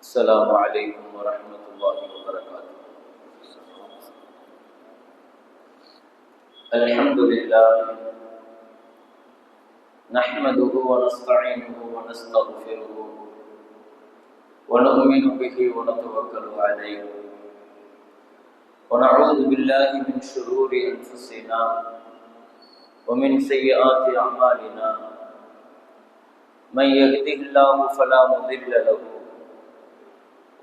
السلام عليكم ورحمة الله وبركاته. الحمد لله نحمده ونستعينه ونستغفره ونؤمن به ونتوكل عليه ونعوذ بالله من شرور أنفسنا ومن سيئات أعمالنا. من يهده الله فلا مضل له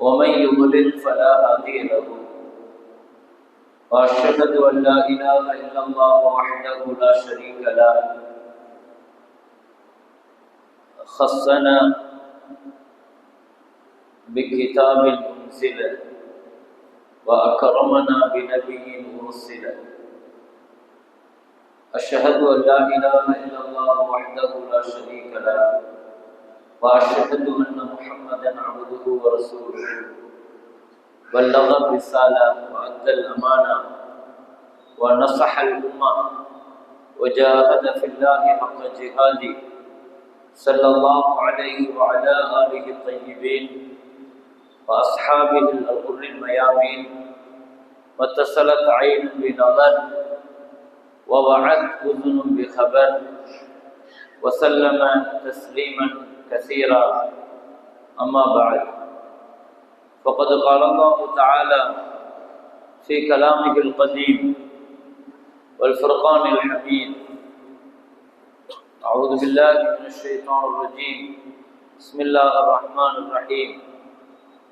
ومن يضلل فلا هادي له. وأشهد أن لا إله إلا الله وحده لا شريك له خصنا بكتاب منزل وأكرمنا بنبي مرسل. أشهد أن لا إله إلا الله وحده لا شريك له وأشهد أن محمدا عبده ورسوله بلغ الرسالة وأدى الأمانة ونصح الأمة وجاهد في الله حق جهاده صلى الله عليه وعلى آله الطيبين وأصحابه الغر الميامين. واتصلت عين بنظر ووعت أذن بخبر وسلم تسليما كثيرا. أما بعد، فقد قال الله تعالى في كلامه القديم والفرقان الحميد: أعوذ بالله من الشيطان الرجيم، بسم الله الرحمن الرحيم.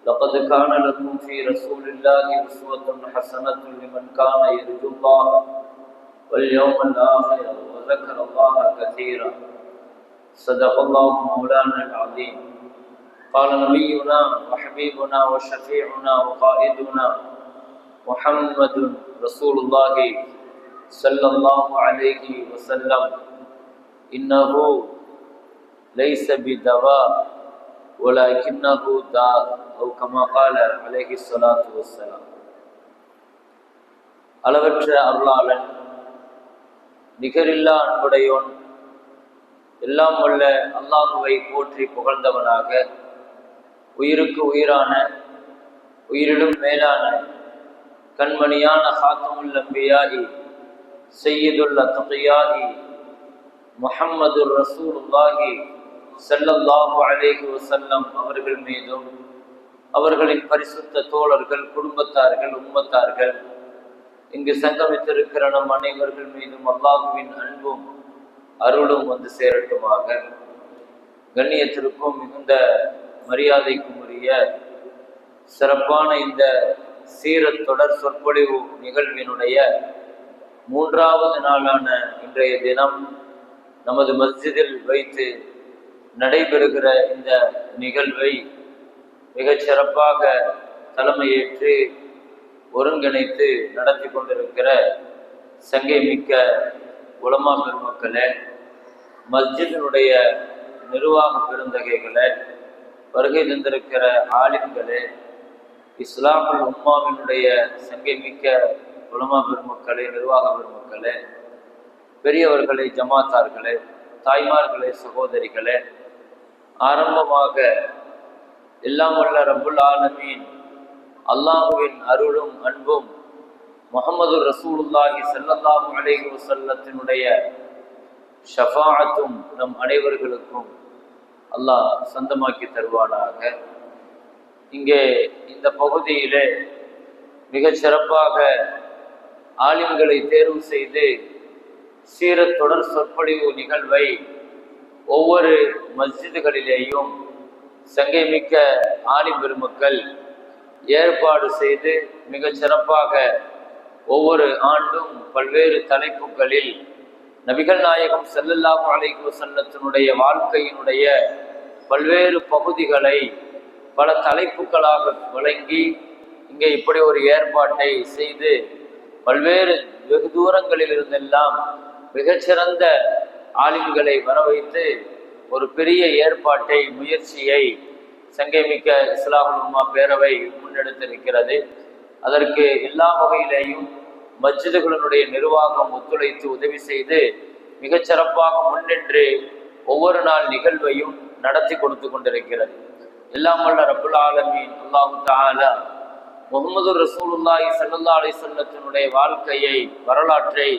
لقد كان لكم في رسول الله أسوة حسنة لمن كان يرجو الله واليوم الآخر وذكر الله كثيرا. صدق الله مولانا العظيم. قال نبينا وحبيبنا وشفيعنا وقائدنا محمد رسول الله صلى الله عليه وسلم: إنه ليس بدواء ولكنه داء، أو كما قال عليه الصلاة والسلام. அளவற்ற அருளாளன், நிகரில்லா அன்புடையோன், எல்லாம் வல்ல அல்லாஹுவை போற்றி புகழ்ந்தவனாக, உயிருக்கு உயிரான உயிரிலும் மேலான கண்மணியான ஹாத்தமுல் அம்பியாஹி சய்யிதுல் அத்கியாஹி முஹம்மதுர் ரசூலுல்லாஹி ஸல்லல்லாஹு அலைஹி வஸல்லம் அவர்கள் மீதும், அவர்களின் பரிசுத்த தோழர்கள், குடும்பத்தார்கள், உம்மத்தார்கள், இங்கு சங்கமித்திருக்கிற நம் அனைவர்கள் மீதும் அல்லாஹுவின் அன்பும் அருளும் வந்து சேரட்டுமாக. கண்ணியத்திற்கும் மிகுந்த மரியாதைக்கும் உரிய சிறப்பான இந்த சீரத் தொடர் சொற்பொழிவு நிகழ்வினுடைய 3வது நாளான இன்றைய தினம் நமது மஸ்ஜிதில் வைத்து நடைபெறுகிற இந்த நிகழ்வை மிகச் சிறப்பாக தலைமையேற்று ஒருங்கிணைத்து நடத்தி கொண்டிருக்கிற சங்கை மிக்க உலமா பெருமக்களே, மஸ்ஜிதினுடைய நிர்வாக பெருந்தகைகளே, வருகை தந்திருக்கிற ஆலிம்களே, இஸ்லாமுல் உம்மாவினுடைய சங்கை மிக்க உலமா பெருமக்களே, நிர்வாக பெருமக்களே, பெரியவர்களே, ஜமாத்தார்களே, தாய்மார்களே, சகோதரிகளே, ஆரம்பமாக எல்லாம் வல்ல ரப்புல் ஆலமீன் அல்லாஹுவின் அருளும் அன்பும் முஹம்மது ரசூலுல்லாஹி ஸல்லல்லாஹு அலைஹி வஸல்லத்தினுடைய ஷஃபாஅத்தும் நம் அனைவர்களுக்கும் அல்லாஹ் சொந்தமாக்கி தருவானாக. இங்கே இந்த பகுதியிலே மிகச் சிறப்பாக ஆலிம்களை தேர்வு செய்து சீரத் தொடர் சொற்பொழிவு நிகழ்வை ஒவ்வொரு மஸ்ஜிதுகளிலேயும் சங்கை மிக்க ஆலிம் பெருமக்கள் ஏற்பாடு செய்து மிகச் சிறப்பாக ஒவ்வொரு ஆண்டும் பல்வேறு தலைப்புகளில் நபிகள் நாயகம் ஸல்லல்லாஹு அலைஹி வஸல்லத்தினுடைய வாழ்க்கையினுடைய பல்வேறு பகுதிகளை பல தலைப்புகளாக வழங்கி இங்கே இப்படி ஒரு ஏற்பாட்டை செய்து பல்வேறு வெகு தூரங்களில் இருந்தெல்லாம் மிகச்சிறந்த ஆலிம்களை வரவைத்து ஒரு பெரிய ஏற்பாட்டை, முயற்சியை சங்கை மிக்க இஸ்லாமுல் உம்மா பேரவை முன்னெடுத்திருக்கிறது. அதற்கு எல்லா வகையிலேயும் மஸ்ஜிதுகளினுடைய நிர்வாகம் ஒத்துழைத்து உதவி செய்து மிகச்சிறப்பாக முன்னின்று ஒவ்வொரு நாள் நிகழ்வையும் நடத்தி கொடுத்து கொண்டிருக்கிறது. எல்லாம் வல்ல ரப்புல் ஆலமீன் அல்லாஹு தஆலா முஹம்மது ரசூலுல்லாஹி ஸல்லல்லாஹு அலைஹி வஸல்லத்தினுடைய வாழ்க்கையை, வரலாற்றை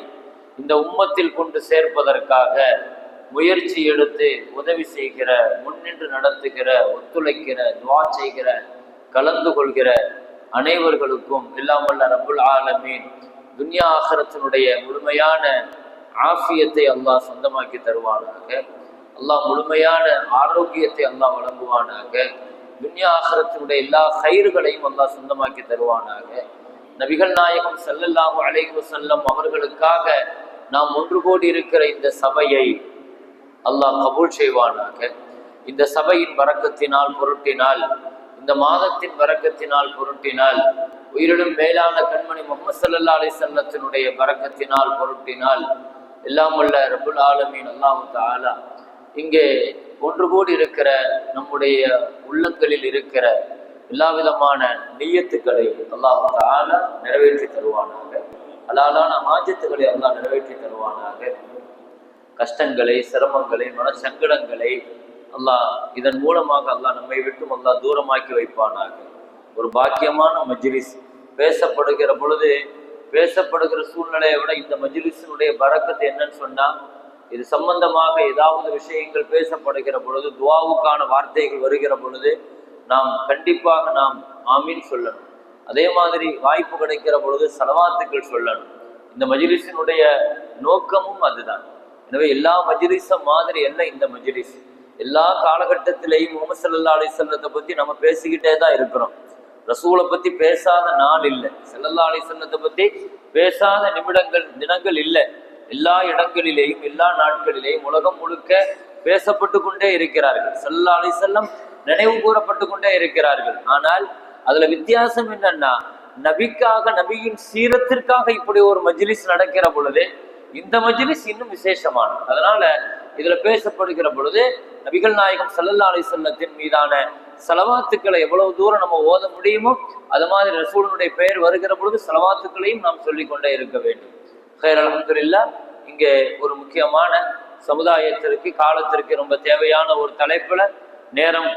இந்த உம்மத்தில் கொண்டு சேர்ப்பதற்காக முயற்சி எடுத்து உதவி செய்கிற, முன்னின்று நடத்துகிற, ஒத்துழைக்கிற, துஆ செய்கிற, கலந்து கொள்கிற அனைவர்களுக்கும் எல்லாம் வல்ல ரப்புல் ஆலமீன் துன்யா ஆகிரத்தினுடைய முழுமையான ஆஃபியத்தை அல்லாஹ் சொந்தமாக்கி தருவானாக. அல்லாஹ் முழுமையான ஆரோக்கியத்தை அல்லாஹ் வழங்குவானாக. துன்யா ஆகிரத்தினுடைய எல்லா கயிறுகளையும் அல்லாஹ் சொந்தமாக்கி தருவானாக. நபிகள் நாயகம் ஸல்லல்லாஹு அலைஹி வஸல்லம் அவர்களுக்காக நாம் ஒன்று கோடி இருக்கிற இந்த சபையை அல்லாஹ் கபூல் செய்வானாக. இந்த சபையின் பரக்கத்தினால், பொருட்டினால், இந்த மாதத்தின் பரக்கத்தினால், பொருட்டினால், உயிரிலும் மேலான கண்மணி முஹம்மது ஸல்லல்லாஹு அலைஹி வஸல்லத்தினுடைய பரக்கத்தினால், பொருட்டினால், எல்லாம் வல்ல ரப்புல் ஆலமீன் அல்லாஹு தஆலா இங்கே ஒன்று கூடி இருக்கிற நம்முடைய உள்ளங்களில் இருக்கிற எல்லா விதமான நிய்யத்துக்களை அல்லாஹு தஆலா நிறைவேற்றி தருவானாக. ஹலாலான ஹாஜத்துக்களை அல்லாஹ் நிறைவேற்றி தருவானாக. கஷ்டங்களை, சிரமங்களை, மனசங்கடங்களை அல்லாஹ் இதன் மூலமாக அல்லாஹ் நம்மை விட்டும் அல்லாஹ் தூரமாக்கி வைப்பானாக. ஒரு பாக்கியமான மஜ்லிஸ் பேசப்படுகிற பொழுது, பேசப்படுகிற சூழ்நிலையை விட இந்த மஜ்லிஸினுடைய பரக்கத்து என்னன்னு சொன்னா, இது சம்பந்தமாக ஏதாவது விஷயங்கள் பேசப்படுகிற பொழுது, துஆவுக்கான வார்த்தைகள் வருகிற பொழுது நாம் கண்டிப்பாக நாம் ஆமீன் சொல்லணும். அதே மாதிரி வாய்ப்பு கிடைக்கிற பொழுது ஸலவாத்துக்கள் சொல்லணும். இந்த மஜ்லிஸினுடைய நோக்கமும் அதுதான். எனவே எல்லா மஜ்லிஸும் மாதிரி அல்ல இந்த மஜ்லிஸ். எல்லா காலகட்டத்திலேயும் முஹம்மது ஸல்லல்லாஹு அலைஹி வஸல்லத்தை பத்தி நம்ம பேசிக்கிட்டே தான் இருக்கிறோம். ரசூலை பத்தி பேசாத நாள் இல்லை, ஸல்லல்லாஹு அலைஹி வஸல்லத்தை பத்தி பேசாத நிமிடங்கள், தினங்கள் இல்லை. எல்லா இடங்களிலேயும், எல்லா நாட்களிலேயும் உலகம் முழுக்க பேசப்பட்டு கொண்டே இருக்கிறார்கள். ஸல்லல்லாஹு அலைஹி வஸல்லம் நினைவு கூறப்பட்டு கொண்டே இருக்கிறார்கள். ஆனால் அதுல வித்தியாசம் என்னன்னா, நபிக்காக, நபியின் சீரத்திற்காக இப்படி ஒரு மஜ்லிஸ் நடக்கிற பொழுது இந்த மஜ்லிஸ் இன்னும் விசேஷமானது. அதனால இதுல பேசப்படுகிற பொழுது நபிகள் நாயகம் ஸல்லல்லாஹு அலைஹி வஸல்லத்தின் மீதான ஸலவாத்துக்களை எவ்வளவு தூரம் நம்ம ஓத முடியுமோ அது மாதிரி ரசூலுடைய பெயர் வருகிற பொழுது ஸலவாத்துக்களையும் நாம் சொல்லிக்கொண்டே இருக்க வேண்டும். ஹைர், அல்ஹம்துலில்லாஹ். இங்கே ஒரு முக்கியமான சமுதாயத்திற்கு, காலத்திற்கு ரொம்ப தேவையான ஒரு தலைப்புல, நேரம்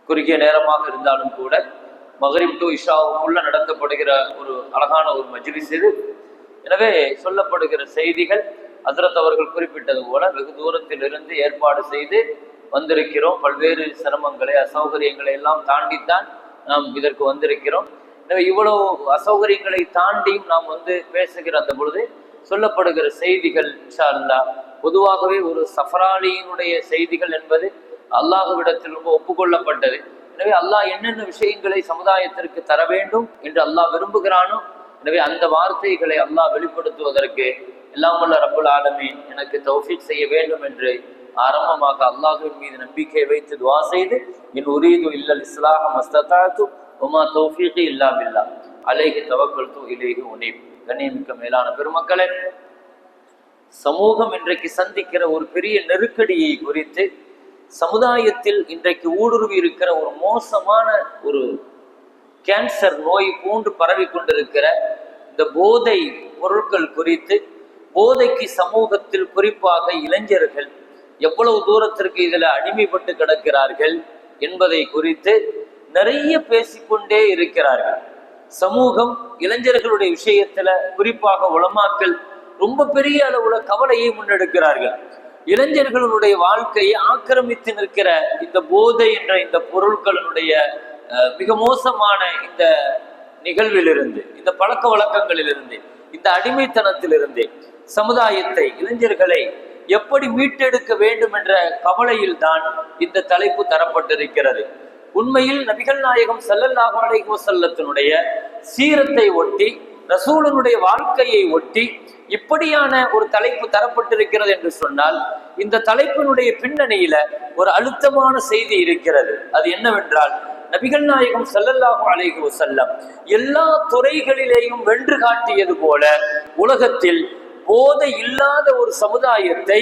குறுகிய நேரமாக இருந்தாலும் கூட மக்ரிப் டு இஷாவுக்குள்ள நடத்தப்படுகிற ஒரு அழகான ஒரு மஜ்லிஸ் இது. எனவே சொல்லப்படுகிற செய்திகள் ஹஜ்ரத் அவர்கள் குறிப்பிட்டது போல வெகு தூரத்திலிருந்து ஏற்பாடு செய்து வந்திருக்கிறோம். பல்வேறு சிரமங்களை, அசௌகரியங்களை எல்லாம் தாண்டித்தான் நாம் இதற்கு வந்திருக்கிறோம். எனவே இவ்வளவு அசௌகரியங்களை தாண்டியும் நாம் பேசுகிற அந்த பொழுது சொல்லப்படுகிற செய்திகள் இன்ஷா அல்லாஹ் பொதுவாகவே ஒரு சஃபராலியினுடைய செய்திகள் என்பது அல்லாஹ்விடத்தில் ரொம்ப ஒப்புக்கொள்ளப்பட்டது. எனவே அல்லாஹ் என்னென்ன விஷயங்களை சமுதாயத்திற்கு தர வேண்டும் என்று அல்லாஹ் விரும்புகிறானோ, எனவே அந்த வார்த்தைகளை அல்லாஹ் வெளிப்படுத்துவதற்கு எல்லாம் வல்ல ரப்புல் ஆலமீன் எனக்கு தௌஃபீக் செய்ய வேண்டும் என்று ஆரம்பமாக அல்லாஹ்வின் மீது நம்பிக்கை வைத்து துஆ செய்து, இன் உரீது இல்லல் இஸ்லாஹ மஸ்ததஅது வமா தௌஃபீகி இல்லா பில்லாஹ் அலைஹி தவக்கல்து இலைஹி உனீப். கண்ணியமிக்க மேலான பெருமக்களே, சமூகம் இன்றைக்கு சந்திக்கிற ஒரு பெரிய நெருக்கடியை குறித்து, சமுதாயத்தில் இன்றைக்கு ஊடுருவி இருக்கிற ஒரு மோசமான ஒரு கேன்சர் நோய் போன்று பரவி கொண்டிருக்கிற இந்த போதை பொருட்கள் குறித்து, போதைக்கு சமூகத்தில் குறிப்பாக இளைஞர்கள் எவ்வளவு தூரத்திற்கு இதுல அடிமைப்பட்டு கிடக்கிறார்கள் என்பதை குறித்து நிறைய பேசிக்கொண்டே இருக்கிறார்கள். சமூகம் இளைஞர்களுடைய விஷயத்துல, குறிப்பாக உலமாக்கள் ரொம்ப பெரிய அளவுல கவலையை முன்னெடுக்கிறார்கள். இளைஞர்களுடைய வாழ்க்கையை ஆக்கிரமித்து நிற்கிற இந்த போதை என்ற இந்த பொருட்களினுடைய மிக மோசமான இந்த நிகழ்விலிருந்து, இந்த பழக்க வழக்கங்களிலிருந்து, இந்த அடிமைத்தனத்திலிருந்து சமுதாயத்தை, இளைஞர்களை எப்படி மீட்டெடுக்க வேண்டும் என்ற கவலையில் தான் இந்த தலைப்பு தரப்பட்டிருக்கிறது. உண்மையில் நபிகள் நாயகம் ஸல்லல்லாஹு அலைஹி வஸல்லத்தினுடைய சீரத்தை ஒட்டி, ரசூலுடைய வாழ்க்கையை ஒட்டி இப்படியான ஒரு தலைப்பு தரப்பட்டிருக்கிறது என்று சொன்னால், இந்த தலைப்பினுடைய பின்னணியில ஒரு அழுத்தமான செய்தி இருக்கிறது. அது என்னவென்றால், நபிகள் நாயகம் ஸல்லல்லாஹு அலைஹி வஸல்லம் எல்லா துறைகளிலேயும் வென்று காட்டியது போல உலகத்தில் போதை இல்லாத ஒரு சமுதாயத்தை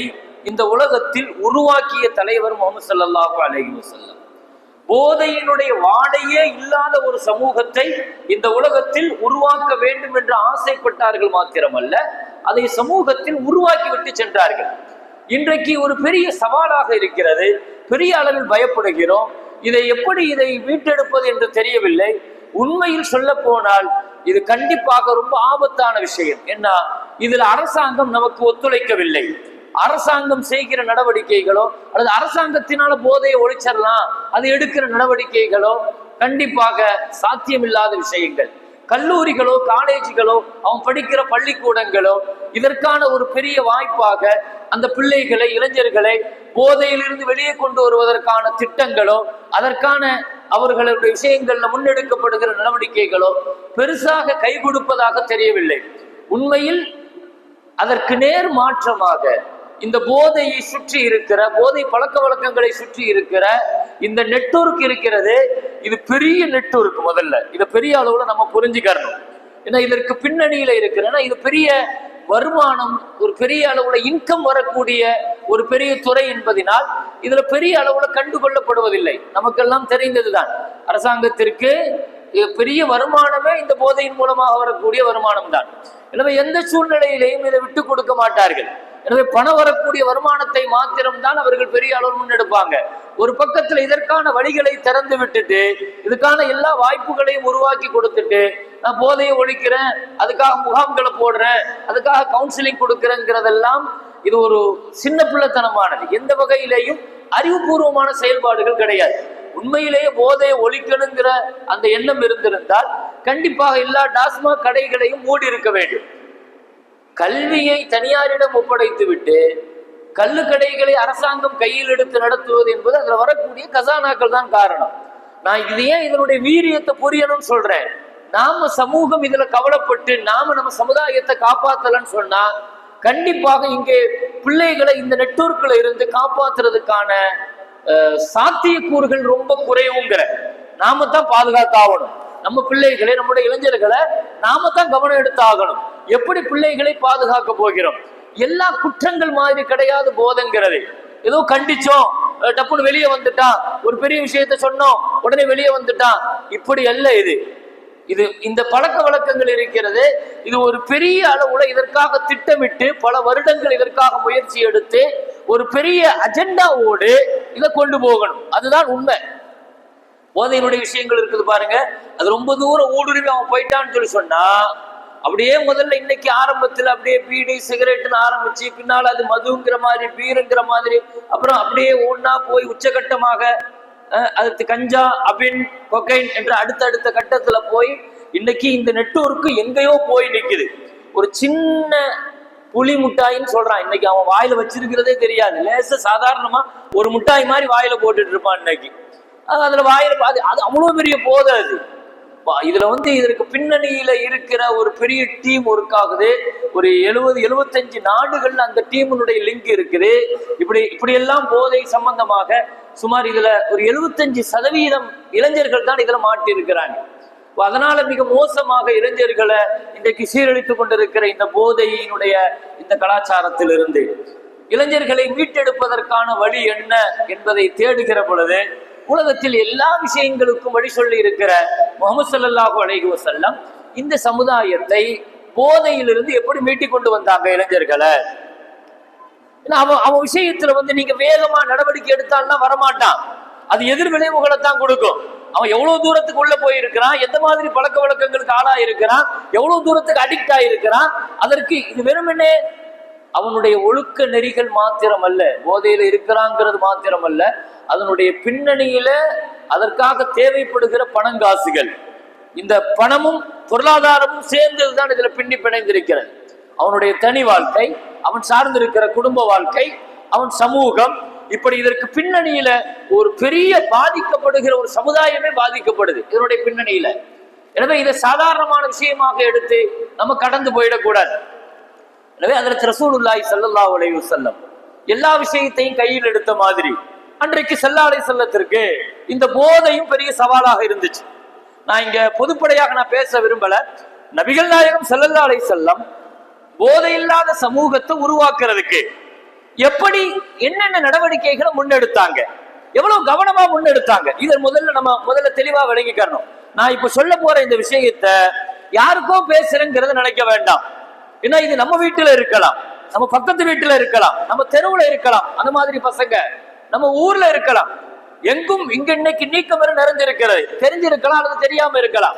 இந்த உலகத்தில் உருவாக்கிய தலைவர் முஹம்மது ஸல்லல்லாஹு அலைஹி வஸல்லம். போதையினுடைய வாடையே இல்லாத ஒரு சமூகத்தை இந்த உலகத்தில் உருவாக்க வேண்டும் என்று ஆசைப்பட்டார்கள் மாத்திரமல்ல, அதை சமூகத்தில் உருவாக்கி விட்டு சென்றார்கள். இன்றைக்கு ஒரு பெரிய சவாலாக இருக்கிறது. பெரிய அளவில் பயப்படுகிறோம். இதை மீட்டெடுப்பது என்று தெரியவில்லை. உண்மையில் சொல்ல போனால் இது கண்டிப்பாக ரொம்ப ஆபத்தான விஷயம். என்ன, இதுல அரசாங்கம் நமக்கு ஒத்துழைக்கவில்லை. அரசாங்கம் செய்கிற நடவடிக்கைகளோ அல்லது அரசாங்கத்தினால போதையை ஒழிச்சிடலாம் அது எடுக்கிற நடவடிக்கைகளோ கண்டிப்பாக சாத்தியமில்லாத விஷயங்கள். கல்லூரிகளோ காலேஜுகளோ அவன் படிக்கிற பள்ளிக்கூடங்களோ இதற்கான ஒரு பெரிய வாய்ப்பாக அந்த பிள்ளைகளை இளைஞர்களை போதையிலிருந்து வெளியே கொண்டு வருவதற்கான திட்டங்களோ அதற்கான அவர்களுடைய விஷயங்கள்ல முன்னெடுக்கப்படுகிற நடவடிக்கைகளோ பெருசாக கை கொடுப்பதாக தெரியவில்லை. உண்மையில் அதற்கு நேர் மாற்றமாக இந்த போதையை சுற்றி இருக்கிற போதை பழக்க வழக்கங்களை சுற்றி இருக்கிற இந்த நெட்வொர்க் இருக்கிறது. இது பெரிய நெட்வொர்க். முதல்ல இதை பெரிய அளவுல நம்ம புரிஞ்சுக்கணும். ஏன்னா இதற்கு பின்னணியில இருக்கிற இது பெரிய வருமானம், ஒரு பெரிய அளவுல இன்கம் வரக்கூடிய ஒரு பெரிய துறை என்பதனால் இதுல பெரிய அளவுல கண்டுகொள்ளப்படுவதில்லை. நமக்கெல்லாம் தெரிந்ததுதான், அரசாங்கத்திற்கு பெரிய வருமானமே இந்த போதையின் மூலமாக வரக்கூடிய வருமானம் தான். எனவே எந்த சூழ்நிலையிலையும் இதை விட்டு கொடுக்க மாட்டார்கள். எனவே பணம் வரக்கூடிய வருமானத்தை மாத்திரம்தான் அவர்கள் பெரிய அளவு முன்னெடுப்பாங்க. ஒரு பக்கத்துல இதற்கான வழிகளை திறந்து விட்டுட்டு இதுக்கான எல்லா வாய்ப்புகளையும் உருவாக்கி கொடுத்துட்டு நான் போதையை ஒழிக்கிறேன், அதுக்காக முகாம்களை போடுறேன், அதுக்காக கவுன்சிலிங் கொடுக்கிறேங்கிறதெல்லாம் இது ஒரு சின்ன பிள்ளைத்தனமானது. எந்த வகையிலேயும் அறிவுபூர்வமான செயல்பாடுகள் கிடையாது. உண்மையிலேயே போதையை ஒழிக்கணுங்கிற அந்த எண்ணம் இருந்திருந்தால் கண்டிப்பாக எல்லா டாஸ்மாக் கடைகளையும் மூடி இருக்க வேண்டும். கல்வியை தனியாரிடம் ஒப்படைத்து விட்டு கள்ளுக்கடைகளை அரசாங்கம் கையில் எடுத்து நடத்துவது என்பது அதுல வரக்கூடிய கசானாக்கள் தான் காரணம். நான் இது ஏன் இதனுடைய வீரியத்தை புரியணும்னு சொல்றேன். நாம சமூகம் இதுல கவலைப்பட்டு நாம நம்ம சமுதாயத்தை காப்பாத்தலன்னு சொன்னா கண்டிப்பாக இங்கே பிள்ளைகளை இந்த நெட்வொர்க்ல இருந்து காப்பாத்துறதுக்கான சாத்தியக்கூறுகள் ரொம்ப குறைவுங்கிற நாம தான் பாதுகாத்தாகணும். நம்ம பிள்ளைகளை நம்முடைய இளைஞர்களை நாம தான் கவனம் எடுத்து ஆகணும். எப்படி பிள்ளைகளை பாதுகாக்க போகிறோம்? எல்லா குற்றங்கள் மாதிரி கிடையாது போதைங்கிறது. ஏதோ கண்டிச்சோம் டப்புன்னு வெளியே வந்துட்டான், ஒரு பெரிய விஷயத்த சொன்னோம் உடனே வெளியே வந்துட்டான், இப்படி அல்ல. இது இந்த பழக்க வழக்கங்கள் இருக்கிறது. இது ஒரு பெரிய அளவுல இதற்காக திட்டமிட்டு பல வருடங்கள் இதற்காக முயற்சி எடுத்து ஒரு பெரிய அஜெண்டாவோடு இதை கொண்டு போகணும். அதுதான் உண்மை. போதையினுடைய விஷயங்கள் இருக்குது பாருங்க, அது ரொம்ப தூரம் ஊடுருவி அவன் போயிட்டான்னு சொல்லி சொன்னா அப்படியே முதல்ல இன்னைக்கு ஆரம்பத்துல அப்படியே பீடி சிகரெட்னு ஆரம்பிச்சு பின்னால அது மதுங்கிற மாதிரி பீருங்கிற மாதிரி அப்புறம் அப்படியே ஒன்னா போய் உச்சகட்டமாக அது கஞ்சா அபின் கொக்கைன் என்ற அடுத்தடுத்த கட்டத்துல போய் இன்னைக்கு இந்த நெட்வொர்க்கு எங்கேயோ போய் நிக்குது. ஒரு சின்ன புளி முட்டாயின்னு சொல்றான், இன்னைக்கு அவன் வாயில வச்சிருக்கிறதே தெரியாது. லேச சாதாரணமா ஒரு முட்டாய் மாதிரி வாயில போட்டுட்டு இருப்பான் இன்னைக்கு. அதுல வாயில அது அவ்வளவு பெரிய போதை. அது இதுல இதற்கு பின்னணியில இருக்கிற ஒரு பெரிய டீம் ஒர்க் ஆகுது. ஒரு 70-75 நாடுகள்ல அந்த டீமுடைய லிங்க் இருக்குது. இப்படி எல்லாம் போதை சம்பந்தமாக சுமார் இதுல ஒரு 75% இளைஞர்கள் தான் இதுல மாட்டி இருக்கிறாங்க. அதனால மிக மோசமாக இளைஞர்களை இன்றைக்கு சீரழித்துக் கொண்டிருக்கிற இந்த போதையினுடைய இந்த கலாச்சாரத்திலிருந்து இளைஞர்களை மீட்டெடுப்பதற்கான வழி என்ன என்பதை தேடுகிற பொழுது உலகத்தில் எல்லா விஷயங்களுக்கும் வழி சொல்லி இருக்கிற முஹம்மது ஸல்லல்லாஹு அலைஹி வஸல்லம் இந்த சமுதாயத்தை போதையிலிருந்து எப்படி மீட்டிக் கொண்டு வந்தாங்க இளைஞர்களை. அவன் விஷயத்துல நீங்க வேகமா நடவடிக்கை எடுத்தான்னா வரமாட்டான். அது எதிர் விளைவுகளை தான் கொடுக்கும். அவன் எவ்வளவு தூரத்துக்கு உள்ள போயிருக்கிறான், எந்த மாதிரி பழக்க வழக்கங்களுக்கு ஆளா இருக்கிறான், எவ்வளவு தூரத்துக்கு அடிக்ட் ஆயிருக்கிறான், அதற்கு இது வெறுமனே அவனுடைய ஒழுக்க நெறிகள் மாத்திரம் அல்ல, போதையில இருக்கிறாங்கிறது மாத்திரம் அல்ல, அதனுடைய பின்னணியில அதற்காக தேவைப்படுகிற பணங்காசுகள், இந்த பணமும் பொருளாதாரமும் சேர்ந்ததுதான் இதுல பின்னி பிணைந்திருக்கிறது. அவனுடைய தனி வாழ்க்கை, அவன் சார்ந்திருக்கிற குடும்ப வாழ்க்கை, அவன் சமூகம், இப்படி இதற்கு பின்னணியில ஒரு பெரிய பாதிக்கப்படுகிற ஒரு சமுதாயமே பாதிக்கப்படுது இதனுடைய பின்னணியில. எனவே இதை சாதாரணமான விஷயமாக எடுத்து நம்ம கடந்து போயிடக்கூடாது. எனவே அதற்கு ரசூலுல்லாஹி ஸல்லல்லாஹு அலைஹி வஸல்லம் எல்லா விஷயத்தையும் கையில் எடுத்த மாதிரி அன்றைக்கு ஸல்லல்லாஹு அலைஹி வஸல்லத்திற்கு இந்த போதையும் பெரிய சவாலாக இருந்துச்சு. நான் இங்க பொதுப்படையாக பேச விரும்பல. நபிகள் நாயகம் ஸல்லல்லாஹு அலைஹி வஸல்லம் போதை இல்லாத சமூகத்தை உருவாக்குறதுக்கு எப்படி என்னென்ன நடவடிக்கைகளை முன்னெடுத்தாங்க, எவ்வளவு கவனமா முன்னெடுத்தாங்க, இதை முதல்ல தெளிவா விளங்கிக்கணும். நான் இப்ப சொல்ல போற இந்த விஷயத்தை யாருக்கோ பேசுறேங்கிறத நினைக்க வேண்டாம். ஏன்னா இது நம்ம வீட்டுல இருக்கலாம், நம்ம பக்கத்து வீட்டுல இருக்கலாம், நம்ம தெருவுல இருக்கலாம், அந்த மாதிரி பசங்க நம்ம ஊர்ல இருக்கலாம். எங்கும் இங்கு இன்னைக்கு நீக்கம் நிறைந்திருக்கிறது. தெரிஞ்சிருக்கலாம் அல்லது தெரியாம இருக்கலாம்.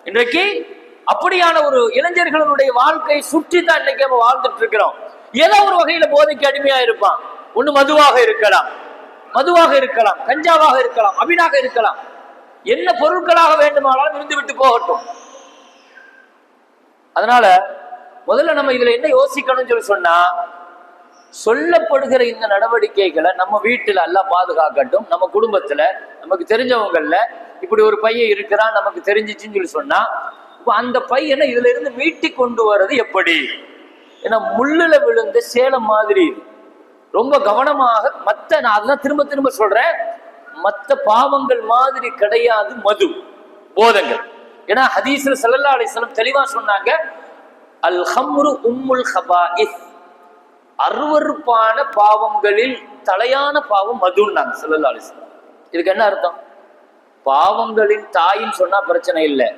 இன்றைக்கு அப்படியான ஒரு இளைஞர்களுடைய வாழ்க்கை சுற்றி தான் இன்னைக்கு நம்ம வாழ்ந்துட்டு இருக்கிறோம். ஏதோ ஒரு வகையில போதைக்கு அடிமையா இருப்பான். ஒண்ணு மதுவாக இருக்கலாம், கஞ்சாவாக இருக்கலாம், அபினாக இருக்கலாம், என்ன பொருட்களாக வேண்டுமானாலும் இருந்து விட்டு போகட்டும். அதனால முதல்ல நம்ம இதுல என்ன யோசிக்கணும்னு சொல்லி சொன்னா, சொல்லப்படுகிற இந்த நடவடிக்கைகளை நம்ம வீட்டுல எல்லாம் பாதுகாக்கட்டும். நம்ம குடும்பத்துல நமக்கு தெரிஞ்சவங்கல்ல இப்படி ஒரு பையன் இருக்கிறான் நமக்கு தெரிஞ்சிச்சுன்னு சொல்லி சொன்னா, அந்த பையனை இதுல இருந்து மீட்டி கொண்டு வர்றது எப்படி? ஏன்னா முள்ளுல விழுந்த சேலம் மாதிரி ரொம்ப கவனமாக நான் அதெல்லாம் திரும்ப திரும்ப சொல்றேன், மற்ற பாவங்கள் மாதிரி கிடையாது மது, போதங்கள். ஏன்னா ஹதீஸ்ல ஸல்லல்லாஹு அலைஹி வஸல்லம் தெளிவா சொன்னாங்க, அல் ஹம்ரு உம்முல் ஹபாயிஸ், அருவருப்பான பாவங்களில் தலையான பாவம் மதுன்னாங்க ஸல்லல்லாஹு அலைஹி வஸல்லம். இதுக்கு என்ன அர்த்தம்? பாவங்களின் தாயின்னு சொன்னா பிரச்சனை இல்லை,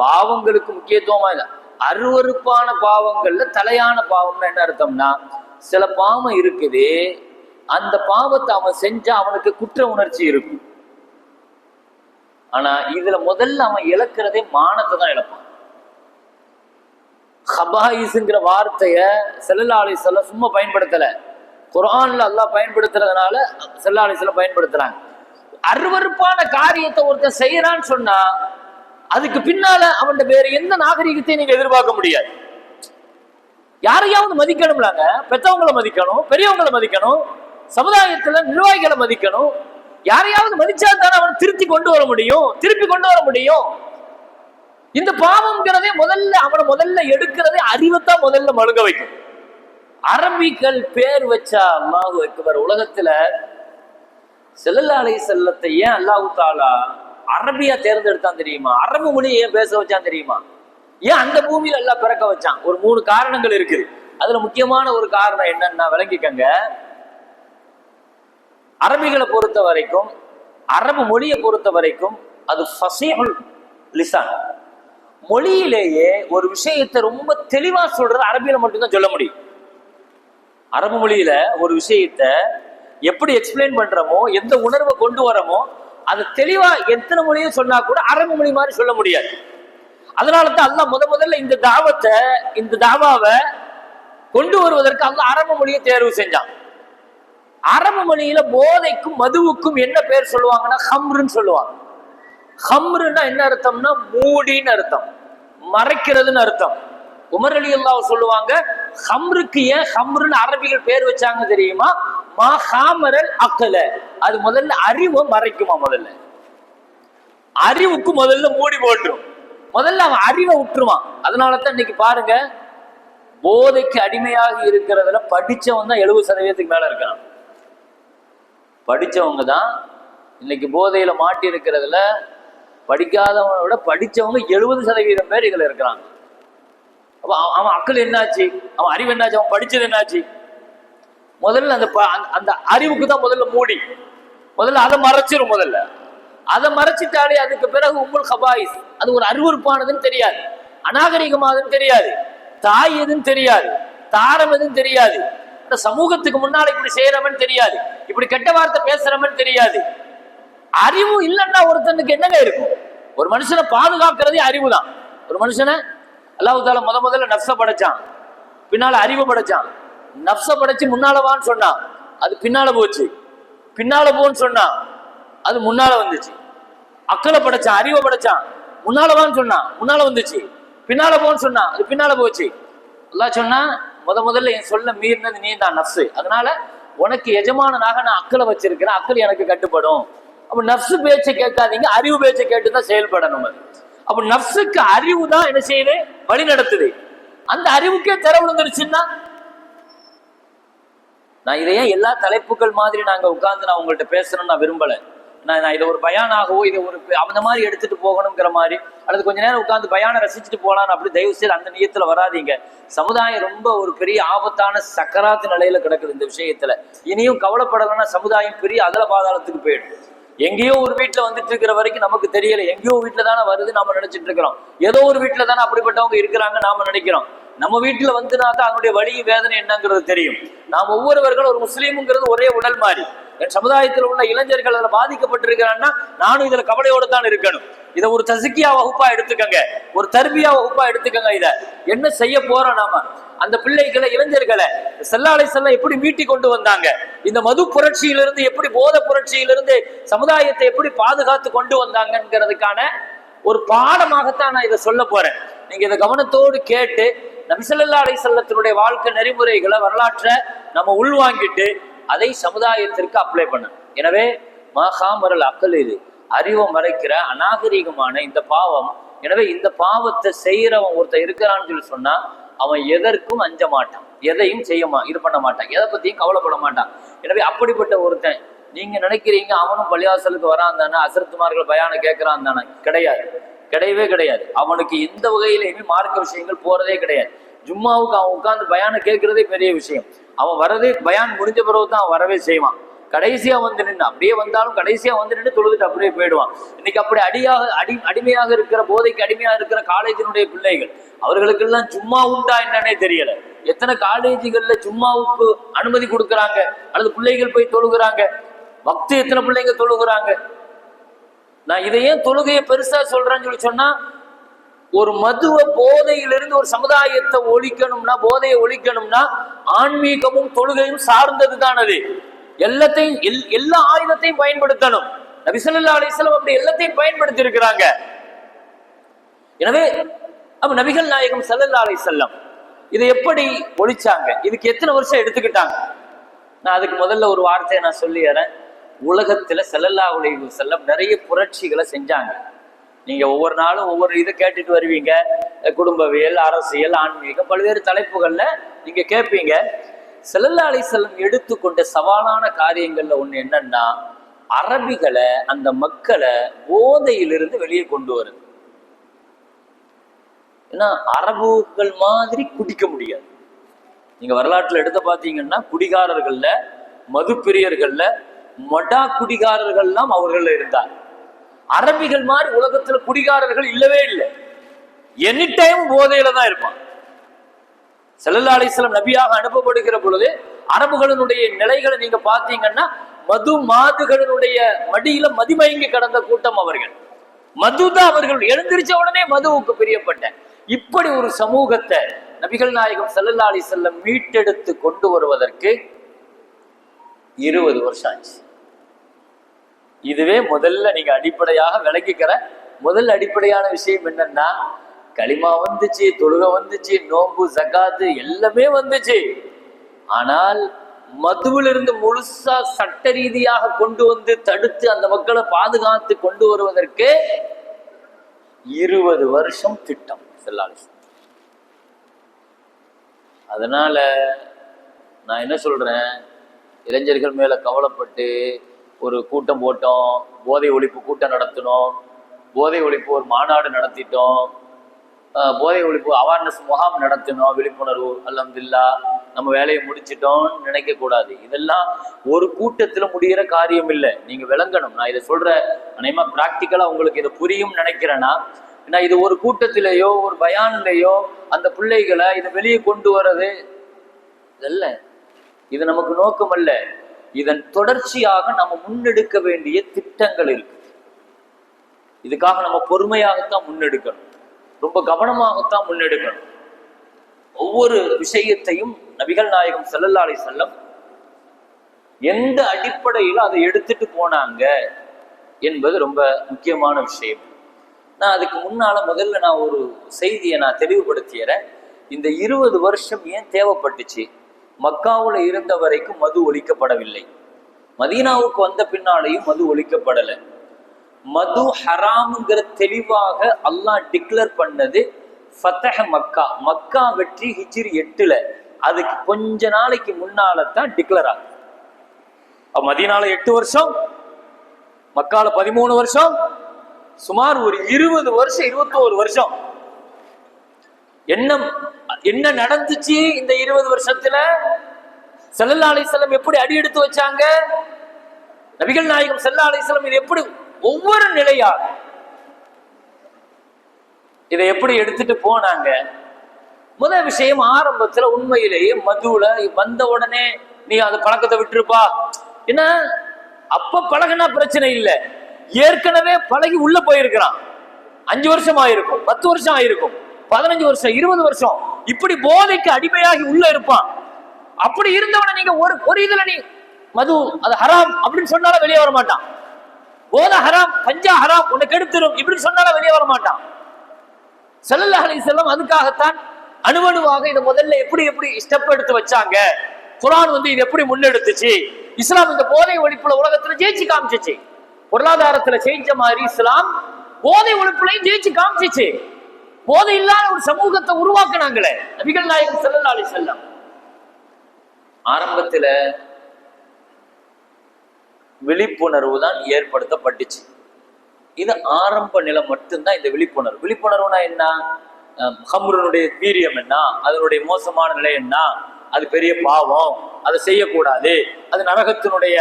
பாவங்களுக்கு முக்கியத்துவமா இல்லை. அருவருப்பான பாவங்கள்ல தலையான பாவம்னா என்ன அர்த்தம்னா, சில பாவம் இருக்குது, அந்த பாவத்தை அவன் செஞ்சா அவனுக்கு குற்ற உணர்ச்சி இருக்கும். ஆனா இதுல முதல்ல அவன் இழக்கிறதே மானத்தை தான் இழப்பான். ஹபாயிஸ்ங்கிற வார்த்தைய ஸல்லல்லாஹு அலைஹி வஸல்லம் சும்மா பயன்படுத்தல, குர்ஆன்ல அல்லாஹ் பயன்படுத்துறதுனால ஸல்லல்லாஹு அலைஹி வஸல்லம் பயன்படுத்துறாங்க. அருவருப்பான காரியத்தை ஒருத்தன் செய்யறான்னு சொன்னா அதுக்கு பின்னால அவன் வேற எந்த நாகரிகத்தையும் நீங்க எதிர்பார்க்க முடியாது. யாரையாவது மதிக்கணும்லாங்க, பெற்றவங்களை மதிக்கணும், பெரியவங்களை மதிக்கணும், சமுதாயத்துல நிர்வாகிகளை மதிக்கணும். யாரையாவது மதிச்சா தானே அவனை திருப்பி கொண்டு வர முடியும். இந்த பாவம்ங்கிறதே முதல்ல எடுக்கிறதே அறிவைத்தான் முதல்ல மழுங்க வைக்கும். அரபிகள் பேர் வச்சா அல்லாஹு அக்பர். உலகத்துல ஸல்லல்லாஹு அலைஹி வஸல்லத்தை ஏன் அல்லாஹு தஆலா அரபியா தேர்ந்தெடுத்தான் தெரியுமா? அரபு மொழியை ஏன் பேச வச்சான் தெரியுமா? ஏன் அந்த பூமியில எல்லாம் பிறக்க வச்சான்? ஒரு 3 காரணங்கள் இருக்குது. அதுல முக்கியமான ஒரு காரணம் என்னன்னா விளங்கிக்கங்க. அரபிகளை பொறுத்த வரைக்கும், அரபு மொழியை பொறுத்த வரைக்கும் அது ஃபஸீஹுல் லிசான். மொழியிலேயே ஒரு விஷயத்தை ரொம்ப தெளிவா சொல்றது அரபியில மட்டும்தான் சொல்ல முடியும். அரபு மொழியில ஒரு விஷயத்தை எப்படி எக்ஸ்பிளைன் பண்றோமோ, எந்த உணர்வை கொண்டு வரமோ, அது தெளிவா எத்தனை மொழியும் சொன்னா கூட அரபு மொழி மாதிரி சொல்ல முடியாது. அதனாலதான் அல்லாஹ் முதல்ல இந்த தாவாவை கொண்டு வருவதற்கு அல்லாஹ் அரபு மொழியை தேர்வு செஞ்சான். அரபு மொழியில போதைக்கும் மதுவுக்கும் என்ன பேர் சொல்லுவாங்கன்னா ஹம்ருன்னு சொல்லுவாங்க. ஹம்ருன்னா என்ன அர்த்தம்னா மூடின்னு அர்த்தம், மறைக்கிறதுன்னு அர்த்தம். உமர் ரலியல்லாஹு சொல்லுவாங்க, ஹம்ருக்கு ஏன் ஹம்ருன்னு அரபிகள் பேர் வச்சாங்க தெரியுமா? மா ஹாமரல் அக்கல, அது முதல்ல அறிவை மறைக்குமா, முதல்ல அறிவுக்கு முதல்ல மூடி போட்டுரும், முதல்ல அவன் அறிவை விட்டுருவான். அதனாலதான் இன்னைக்கு பாருங்க, போதைக்கு அடிமையாக இருக்கிறதுல படிச்சவன் தான் 70% மேல இருக்கான். படிச்சவங்க தான் இன்னைக்கு போதையில மாட்டி இருக்கிறதுல, படிக்காதவனை விட படிச்சவங்க 70% பேர் இதுல இருக்கிறாங்க. அப்ப அவன் அக்கல் என்னாச்சு, அவன் அறிவு என்னாச்சு, அவன் படிச்சது என்னாச்சு? முதல்ல அந்த அறிவுக்கு தான் முதல்ல மூடி, முதல்ல அதை மறைச்சிரும். முதல்ல அதை மறைச்சிட்டாலே அதுக்கு பிறகு உம்முல் ஹபாயிஸ், அது ஒரு அருவருப்பானதுன்னு தெரியாது, அநாகரிகமானதுன்னு தெரியாது, தாய் எதுன்னு தெரியாது, தாரம் எதுன்னு தெரியாது, சமூகத்துக்கு முன்னால இப்படி செய்யறவன் தெரியாது, இப்படி கெட்ட வார்த்தை பேசுறவன் தெரியாது. அறிவு இல்லைன்னா ஒருத்தனுக்கு என்னங்க இருக்கும்? ஒரு மனுஷனை பாதுகாக்கிறதே அறிவு தான். ஒரு மனுஷனை அல்லாஹ் தஆலா முதல்ல நஃப்ஸ படைச்சான், பின்னால அறிவு படைச்சான். நஃப்ஸ படைச்சு முன்னாலவான்னு சொன்னா அது பின்னால போச்சு, பின்னால போன்னு சொன்னா அது முன்னால வந்துச்சு. அக்கலை படைச்சான், அறிவை படைச்சான், முன்னாலவான்னு சொன்னா முன்னால வந்துச்சு, பின்னால போன்னு சொன்னா அது பின்னால போச்சு. அல்லாஹ் சொன்னா முதல்ல என் சொல்ல மீறினது நீ தான் நஃப்ஸு, அதனால உனக்கு எஜமானனாக நான் அக்கலை வச்சிருக்கிறேன், அக்கல் எனக்கு கட்டுப்படும். அப்ப நஃப்ஸு பேச்சை கேட்காதீங்க, அறிவு பேச்சை கேட்டுதான் செயல்படணும். அது அப்ப நஃப்ஸுக்கு அறிவு தான் என்ன செய்யுது, வழி நடத்துது. அந்த அறிவுக்கே திற விழுந்துருச்சுன்னா, நான் இதையே எல்லா தலைப்புகள் மாதிரி நாங்க உட்கார்ந்து நான் உங்கள்கிட்ட பேசணும்னு நான் விரும்பல. நான் இதை ஒரு பயானாகவோ இதை ஒரு அந்த மாதிரி எடுத்துட்டு போகணுங்கிற மாதிரி, அல்லது கொஞ்ச நேரம் உட்காந்து பயானை ரசிச்சுட்டு போகலான்னு அப்படி தயவு செய்து அந்த நியத்துல வராதிங்க. சமுதாயம் ரொம்ப ஒரு பெரிய ஆபத்தான சக்கராத்து நிலையில கிடக்குது இந்த விஷயத்துல. இனியும் கவலைப்படலைன்னா சமுதாயம் பெரிய அதல பாதாளத்துக்கு போயிடும். எங்கேயோ ஒரு வீட்டுல வந்துட்டு இருக்கிற வரைக்கும் நமக்கு தெரியல, எங்கேயோ வீட்டுல தானே வருது நாம நினைச்சிட்டு இருக்கிறோம், ஏதோ ஒரு வீட்டுல தானே அப்படிப்பட்டவங்க இருக்கிறாங்க நாம நினைக்கிறோம். நம்ம வீட்டுல வந்துனா தான் அதனுடைய வலி வேதனை என்னங்கிறது தெரியும். நாம் ஒவ்வொருவர்களும் ஒரு முஸ்லீமுங்கிறது ஒரே உடல் மாதிரி. என் சமுதாயத்தில் உள்ள இளைஞர்கள் அதில் பாதிக்கப்பட்டிருக்கிறான்னா நானும் இதுல கவலையோடு தான் இருக்கணும். இதை ஒரு தசிக்கியா வகுப்பா எடுத்துக்கங்க, ஒரு தர்பியா வகுப்பா எடுத்துக்கங்க. இத என்ன செய்ய போறோம் நாம? அந்த பிள்ளைகளை, இளைஞர்களை ஸல்லல்லாஹு அலைஹி வஸல்லம் எப்படி மீட்டி கொண்டு வந்தாங்க, இந்த மது புரட்சியிலிருந்து எப்படி, போத புரட்சியிலிருந்து சமுதாயத்தை எப்படி பாதுகாத்து கொண்டு வந்தாங்கிறதுக்கான ஒரு பாடமாகத்தான் நான் இதை சொல்ல போறேன். நீங்க இதை கவனத்தோடு கேட்டு நபி ஸல்லல்லாஹு அலைஹி வஸல்லத்தினுடைய வாழ்க்கை நெறிமுறைகளை, வரலாற்றை நம்ம உள்வாங்கிட்டு அதை சமுதாயத்திற்கு அப்ளை பண்ணணும். எனவே மாகாமரல் அக்கல், இது அறிவை மறைக்கிற அநாகரீகமான இந்த பாவம். எனவே இந்த பாவத்தை செய்யறவன் ஒருத்தர் இருக்கிறான்னு சொல்லி சொன்னா அவன் எதற்கும் அஞ்ச மாட்டான், எதையும் இது பண்ண மாட்டான், எதை பத்தியும் கவலைப்பட மாட்டான். எனவே அப்படிப்பட்ட ஒருத்தன், நீங்க நினைக்கிறீங்க அவனும் பள்ளிவாசலுக்கு வரான் தானே, அசரத்துமார்கள் பயான கேட்கறான் தானே? கிடையாது, கிடையவே கிடையாது. அவனுக்கு எந்த வகையிலையுமே மார்க்க விஷயங்கள் போறதே கிடையாது. ஜும்மாவுக்கு அவன் உட்கார்ந்து பயான கேட்கறதே பெரிய விஷயம். அவன் வரதே பயான் முடிஞ்ச பிறகுதான் அவன் வரவே செய்வான். கடைசியா வந்து நின்று, அப்படியே வந்தாலும் கடைசியா வந்து நின்று தொழுதுட்டு அப்படியே போயிடுவான். இன்னைக்கு அப்படி அடிமையாக இருக்கிற, போதைக்கு அடிமையாக இருக்கிற காலேஜினுடைய பிள்ளைகள், அவர்களுக்கெல்லாம் சும்மா உண்டா என்னன்னே தெரியல. எத்தனை காலேஜுகள்ல சும்மாவுக்கு அனுமதி கொடுக்குறாங்க, அல்லது பிள்ளைகள் போய் தொழுகிறாங்க, வக்து எத்தனை பிள்ளைங்க தொழுகிறாங்க. நான் இதை ஏன் தொழுகையை பெருசா சொல்றேன்னு சொல்லி சொன்னா, ஒரு மதுவ போதையிலிருந்து ஒரு சமுதாயத்தை ஒழிக்கணும்னா, போதையை ஒழிக்கணும்னா ஆன்மீகமும் தொழுகையும் சார்ந்தது தான். அது எல்லாத்தையும், எல்லா ஆயுதத்தையும் பயன்படுத்தணும். நபி ஸல்லல்லாஹு அலைஹி வஸல்லம் அப்படி எல்லாத்தையும் பயன்படுத்தி இருக்கிறாங்க. எனவே அப்ப நபிகள் நாயகம் ஸல்லல்லாஹு அலைஹி வஸல்லம் இதை எப்படி ஒழிச்சாங்க, இதுக்கு எத்தனை வருஷம் எடுத்துக்கிட்டாங்க? நான் அதுக்கு முதல்ல ஒரு வார்த்தையை நான் சொல்லிடுறேன். உலகத்துல ஸல்லல்லாஹு அலைஹி வஸல்லம் நிறைய புரட்சிகளை செஞ்சாங்க. நீங்க ஒவ்வொரு நாளும் ஒவ்வொரு இதை கேட்டுட்டு வருவீங்க, குடும்பவியல், அரசியல், ஆன்மீகம், பல்வேறு தலைப்புகள்ல நீங்க கேட்பீங்க. ஸல்லல்லாஹு அலைஹி வஸல்லம் எடுத்துக்கொண்ட சவாலான காரியங்கள்ல ஒண்ணு என்னன்னா, அரபிகளை, அந்த மக்களை போதையிலிருந்து வெளியே கொண்டு வருது. ஏன்னா அரபுகள் மாதிரி குடிக்க முடியாது. நீங்க வரலாற்றுல எடுத்து பார்த்தீங்கன்னா, குடிகாரர்கள்ல, மது பிரியர்கள்ல, மொடா குடிகாரர்கள்லாம் அவர்கள் இருந்தார். அரபிகள் மாதிரி உலகத்துல குடிகாரர்கள் இல்லவே இல்லை. எனி டைம் போதையில தான் இருப்பான். ஸல்லல்லாஹு அலைஹி வஸல்லம் நபியாக அனுப்பப்படுகிற பொழுது அரபுகளினுடைய நிலைகளை நீங்க பார்த்தீங்கன்னா, மது மாதுகளினுடைய மடியில மதிமயங்கி கடந்த கூட்டம் அவர்கள். மதுதான் அவர்கள் எழுந்திருச்ச உடனே மதுவுக்கு பிரியப்பட்ட இப்படி ஒரு சமூகத்தை நபிகள் நாயகம் ஸல்லல்லாஹு அலைஹி வஸல்லம் மீட்டெடுத்து கொண்டு வருவதற்கு 20 வருஷம் ஆச்சு. இதுவே முதல்ல நீங்க அடிப்படையாக விளங்கிக்கிற முதல் அடிப்படையான விஷயம் என்னன்னா, களிமா வந்துச்சு, தொழுகை வந்துச்சு, நோம்பு, ஜகாத்து எல்லாமே வந்துச்சு. ஆனால் மதுவிலிருந்து முழுசா சட்ட ரீதியாக கொண்டு வந்து தடுத்து அந்த மக்களை பாதுகாத்து கொண்டு வருவதற்கு 20 வருஷம் திட்டம் ஸல்லல்லாஹு அலைஹி வஸல்லம். அதனால நான் என்ன சொல்றேன், இளைஞர்கள் மேல கவலைப்பட்டு ஒரு கூட்டம் போட்டோம், போதை ஒழிப்பு கூட்டம் நடத்தினோம், போதை ஒழிப்பு ஒரு மாநாடு நடத்திட்டோம், போதை ஒழிப்பு அவேர்னஸ் முகாம் நடத்தினோம், விழிப்புணர்வு, அல்ஹம்துலில்லாஹ் நம்ம வேலையை முடிச்சிட்டோம்னு நினைக்க கூடாது. இதெல்லாம் ஒரு கூட்டத்துல முடிகிற காரியம் இல்லை. நீங்க விளங்கணும். நான் இதை சொல்ற அநேகமா பிராக்டிக்கலா உங்களுக்கு இதை புரியும் நினைக்கிறேன்னா, ஏன்னா இது ஒரு கூட்டத்திலேயோ ஒரு பயான்லையோ அந்த பிள்ளைகளை இதை வெளியே கொண்டு வர்றது இல்ல, இது நமக்கு நோக்கம் அல்ல. இதன் தொடர்ச்சியாக நம்ம முன்னெடுக்க வேண்டிய திட்டங்கள் இருக்கு. இதுக்காக நம்ம பொறுமையாகத்தான் முன்னெடுக்கணும், ரொம்ப கவனமாகத்தான் முன்னெடுக்கணும். ஒவ்வொரு விஷயத்தையும் நபிகள் நாயகம் ஸல்லல்லாஹு அலைஹி வஸல்லம் எந்த அடிப்படையில் அதை எடுத்துட்டு போனாங்க என்பது ரொம்ப முக்கியமான விஷயம். நான் அதுக்கு முன்னால முதல்ல நான் ஒரு செய்தியை நான் தெளிவுபடுத்தியறேன். இந்த 20 வருஷம் ஏன் தேவைப்பட்டுச்சு? மக்காவுல இருந்த வரைக்கும் மது ஒழிக்கப்படவில்லை, மதீனாவுக்கு வந்த பின்னாலேயும் மது ஒழிக்கப்படலை. மது ஹராமுங்கிற தெளிவாக அல்லாஹ் டிக்ளேர் பண்ணது ஃபத்ஹ் மக்கா, மக்கா வெற்றி ஹிஜ்ரி 8ல, அதுக்கு கொஞ்ச நாளைக்கு முன்னால்தான் டிக்ளேர் ஆகும். மதீனால 8 வருஷம், மக்கால 13 வருஷம், சுமார் ஒரு 20 வருஷம், 21 வருஷம். என்ன நடந்துச்சு இந்த 20 வருஷத்துல? ஸல்லல்லாஹு அலைஹி வஸல்லம் எப்படி அடி எடுத்து வச்சாங்க? நபிகள் நாயகம் ஸல்லல்லாஹு அலைஹி வஸல்லம் இது எப்படி ஒவ்வொரு நிலையாக இதை எப்படி எடுத்துட்டு போனாங்க? முதல் விஷயம், ஆரம்பத்துல உண்மையிலேயே மதுவுல வந்த உடனே நீ அந்த பழக்கத்தை விட்டுருப்பா. ஏன்னா அப்ப பழகினா பிரச்சனை இல்லை, ஏற்கனவே பழகி உள்ள போயிருக்கிறான். 5 வருஷம் ஆயிருக்கும், 10 வருஷம் ஆயிருக்கும், 15 வருஷம், 20 வருஷம், இப்படி போதைக்கு அடிமையாகி உள்ள இருப்பான். அப்படி இருந்தவன நீங்க ஒரு இதுல நீ மது அது ஹராம் அப்படின்னு சொன்னாலும் வெளியே வர மாட்டான். போதை ஹராம், கஞ்சா ஹராம், உன்னை கெடுத்துரும் இப்படின்னு சொன்னாலும் வெளியே வர மாட்டான். ஸல்லல்லாஹு அலைஹி வஸல்லம் அதுக்காகத்தான் அணுவணுவாக இதை முதல்ல எப்படி எப்படி ஸ்டெப் எடுத்து வச்சாங்க. குர்ஆன் இது எப்படி முன்னெடுத்துச்சு. இஸ்லாம் இந்த போதை ஒழிப்புல உலகத்துல ஜெயிச்சு காமிச்சிச்சு. பொருளாதாரத்துல செஞ்ச மாதிரி இஸ்லாம் போதை ஒழிப்புலையும் ஜெயிச்சு காமிச்சிச்சு. போதை இல்லாத ஒரு சமூகத்தை உருவாக்குனாங்களே நபிகள் நாயகம் ஸல்லல்லாஹு அலைஹி வஸல்லம். ஆரம்பத்துல விழிப்புணர்வு தான் ஏற்படுத்தப்பட்டுச்சு. இது ஆரம்ப நிலை மட்டும்தான். இந்த விழிப்புணர்வுனா என்ன, ஹம்ருனுடைய வீரியம் என்ன, அதனுடைய மோசமான நிலை என்ன, அது பெரிய பாவம், அதை செய்யக்கூடாது, அது நரகத்தினுடைய,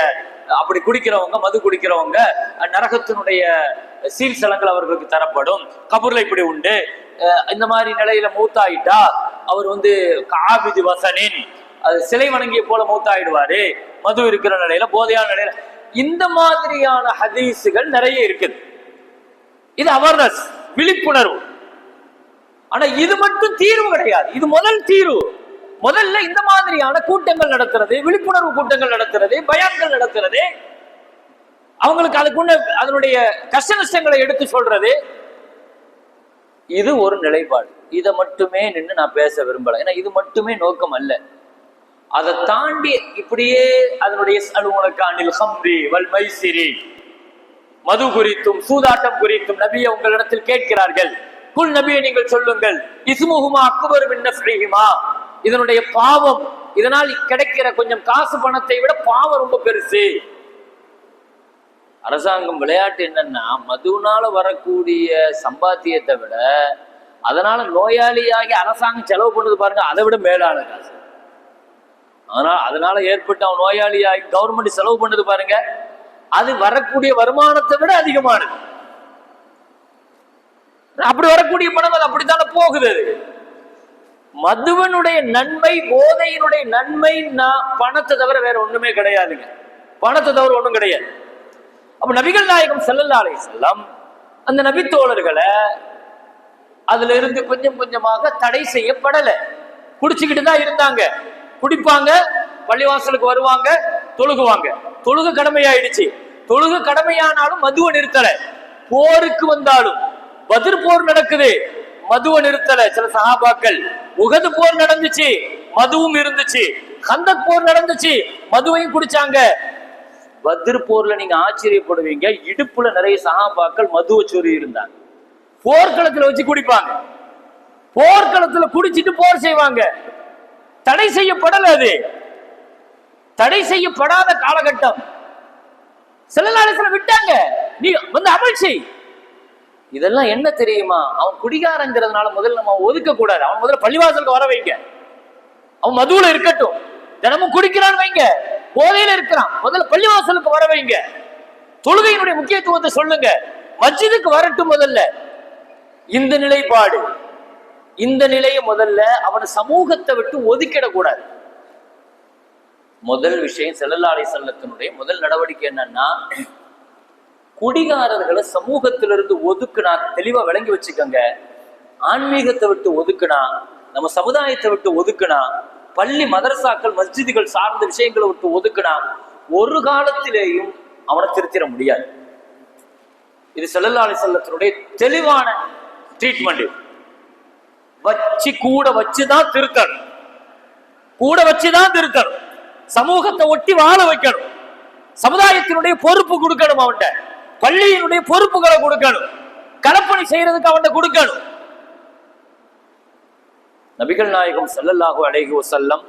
அப்படி குடிக்கிறவங்க மது குடிக்கிறவங்க நரகத்தினுடைய சீல்சலங்கள் அவர்களுக்கு தரப்படும், கபூர்ல இப்படி உண்டு, இந்த மாதிரி நிலையில மூத்தாயிட்டா அவர் காபிது வசனின், அது சிலை வணங்கிய போல மூத்தாயிடுவாரு, மது இருக்கிற நிலையில, போதையான நிலையில, இந்த மாதிரியான ஹதீஸுகள் நிறைய இருக்குது. இது அவேர்னஸ், விழிப்புணர்வு. ஆனா இது மட்டும் தீர்வு கிடையாது. இது முதல் தீர்வு. முதல்ல இந்த மாதிரியான கூட்டங்கள் நடத்துறது, விழிப்புணர்வு கூட்டங்கள் நடத்துறது, பயான்கள் நடத்துறது, அவங்களுக்கு அதுக்குள்ள அதனுடைய கஷ்ட நஷ்டங்களை எடுத்து சொல்றது, இது ஒரு நிலைப்பாடு. இதை மட்டுமே நின்று நான் பேச விரும்பல. ஏன்னா இது மட்டுமே நோக்கம் அல்ல. அதை தாண்டி இப்படியே அதனுடைய அலுவலகானில் ஹம்ரி வல் மைசிரி, மது குறித்தும் சூதாட்டம் குறித்தும் நபியை உங்களிடத்தில் கேட்கிறார்கள். குல் நபியை நீங்கள் சொல்லுங்கள், இஸ்முஹுமா அக்பர் மின் நஃப்ரிஹிமா, இதனுடைய பாவம், இதனால் கிடைக்கிற கொஞ்சம் காசு பணத்தை விட பாவம் ரொம்ப பெருசு. அரசாங்கம் விளையாட்டு என்னன்னா, மதுனால வரக்கூடிய சம்பாத்தியத்தை விட அதனால நோயாளியாகி அரசாங்கம் செலவு பண்ணது பாருங்க, அதை விட மேலான காசு. அதனால ஏற்பட்டு அவன் நோயாளியாகி கவர்மெண்ட் செலவு பண்ணது பாருங்க, அது வரக்கூடிய வருமானத்தை விட அதிகமானது. அப்படி வரக்கூடிய பணம் அது அப்படித்தானே போகுது. மதுவனுடைய நன்மை, போதையினுடைய நன்மை பணத்தை தவிர வேற ஒண்ணுமே கிடையாதுங்க. பணத்தை தவிர ஒண்ணும் கிடையாது. அப்ப நபிகள் நாயகம் ஸல்லல்லாஹு அலைஹி வஸல்லம் அந்த நபித்தோழர்களை அதுல இருந்து கொஞ்சம் கொஞ்சமாக தடை செய்யப்படல. குடிச்சுக்கிட்டு தான் இருந்தாங்க. குடிப்பாங்க, பள்ளிவாசலுக்கு வருவாங்க, தொழுகுவாங்க. தொழுகு கடமையாயிடுச்சு. தொழுகு கடமையானாலும் மதுவை நிறுத்தல. போருக்கு வந்தாலும், பத்ர் போர் நடக்குது, மதுவை நிறுத்தல. சில சஹாபாக்கள், உஹது போர் நடந்துச்சு, மதுவும் இருந்துச்சு, கந்தக் போர் நடந்துச்சு, மதுவையும் குடிச்சாங்க. பத்ர் போர்ல நீங்க ஆச்சரியப்படுவீங்க, இடுப்புல நிறைய சஹாபாக்கள் மதுவை சொறி இருந்தாங்க. போர்க்களத்துல வச்சு குடிப்பாங்க, போர்க்களத்துல குடிச்சிட்டு போர் செய்வாங்க. தடை செய்யப்படல. அது தடை செய்யப்படாத காலகட்டம். ஸல்லல்லாஹு அலைஹி வஸல்லம் விட்டாங்க, நீ அமல் செய். இதெல்லாம் என்ன தெரியுமா, அவன் குடிகாரங்கிறதுனால முதல்ல நம்ம ஒதுக்க கூடாது. அவன் முதல்ல பள்ளிவாசலுக்கு வர வைங்க. அவன் மதுவுல இருக்கட்டும், தினமும் குடிக்கிறான் வைங்க, போதையில இருக்கிறான், முதல்ல பள்ளிவாசலுக்கு வர வைங்க. தொழுகையினுடைய முக்கியத்துவத்தை சொல்லுங்க, மஸ்ஜிதுக்கு வரட்டும். முதல்ல இந்த நிலைப்பாடு, இந்த நிலையை முதல்ல அவன் சமூகத்தை விட்டு ஒதுக்கிடக்கூடாது. முதல் விஷயம் ஸல்லல்லாஹு அலைஹி வஸல்லத்தினுடைய முதல் நடவடிக்கை என்னன்னா, குடிகாரர்களை சமூகத்திலிருந்து ஒதுக்குனா, தெளிவா விளங்கி வச்சுக்கோங்க. ஆன்மீகத்தை விட்டு ஒதுக்குனா, நம்ம சமுதாயத்தை விட்டு ஒதுக்குனா, பள்ளி மதரசாக்கள் மஸ்ஜிதுகள் சார்ந்த விஷயங்களை விட்டு ஒதுக்குனா, ஒரு காலத்திலேயும் அவனை திருத்திட முடியாது. இது ஸல்லல்லாஹு அலைஹி வஸல்லத்தினுடைய தெளிவான ட்ரீட்மெண்ட். கூட வச்சுதான் திருத்தணும், கூட வச்சுதான் திருத்தணும். சமூகத்தை ஒட்டி வாழ வைக்கணும். சமுதாயத்தினுடைய பொறுப்பு கொடுக்கணும். அவன்கிட்ட பள்ளியினுடைய பொறுப்புகளை கொடுக்கணும். களப்பணி செய்யறதுக்கு அவன்கிட்ட கொடுக்கணும். நபிகள் நாயகம் ஸல்லல்லாஹு அலைஹி வஸல்லம்,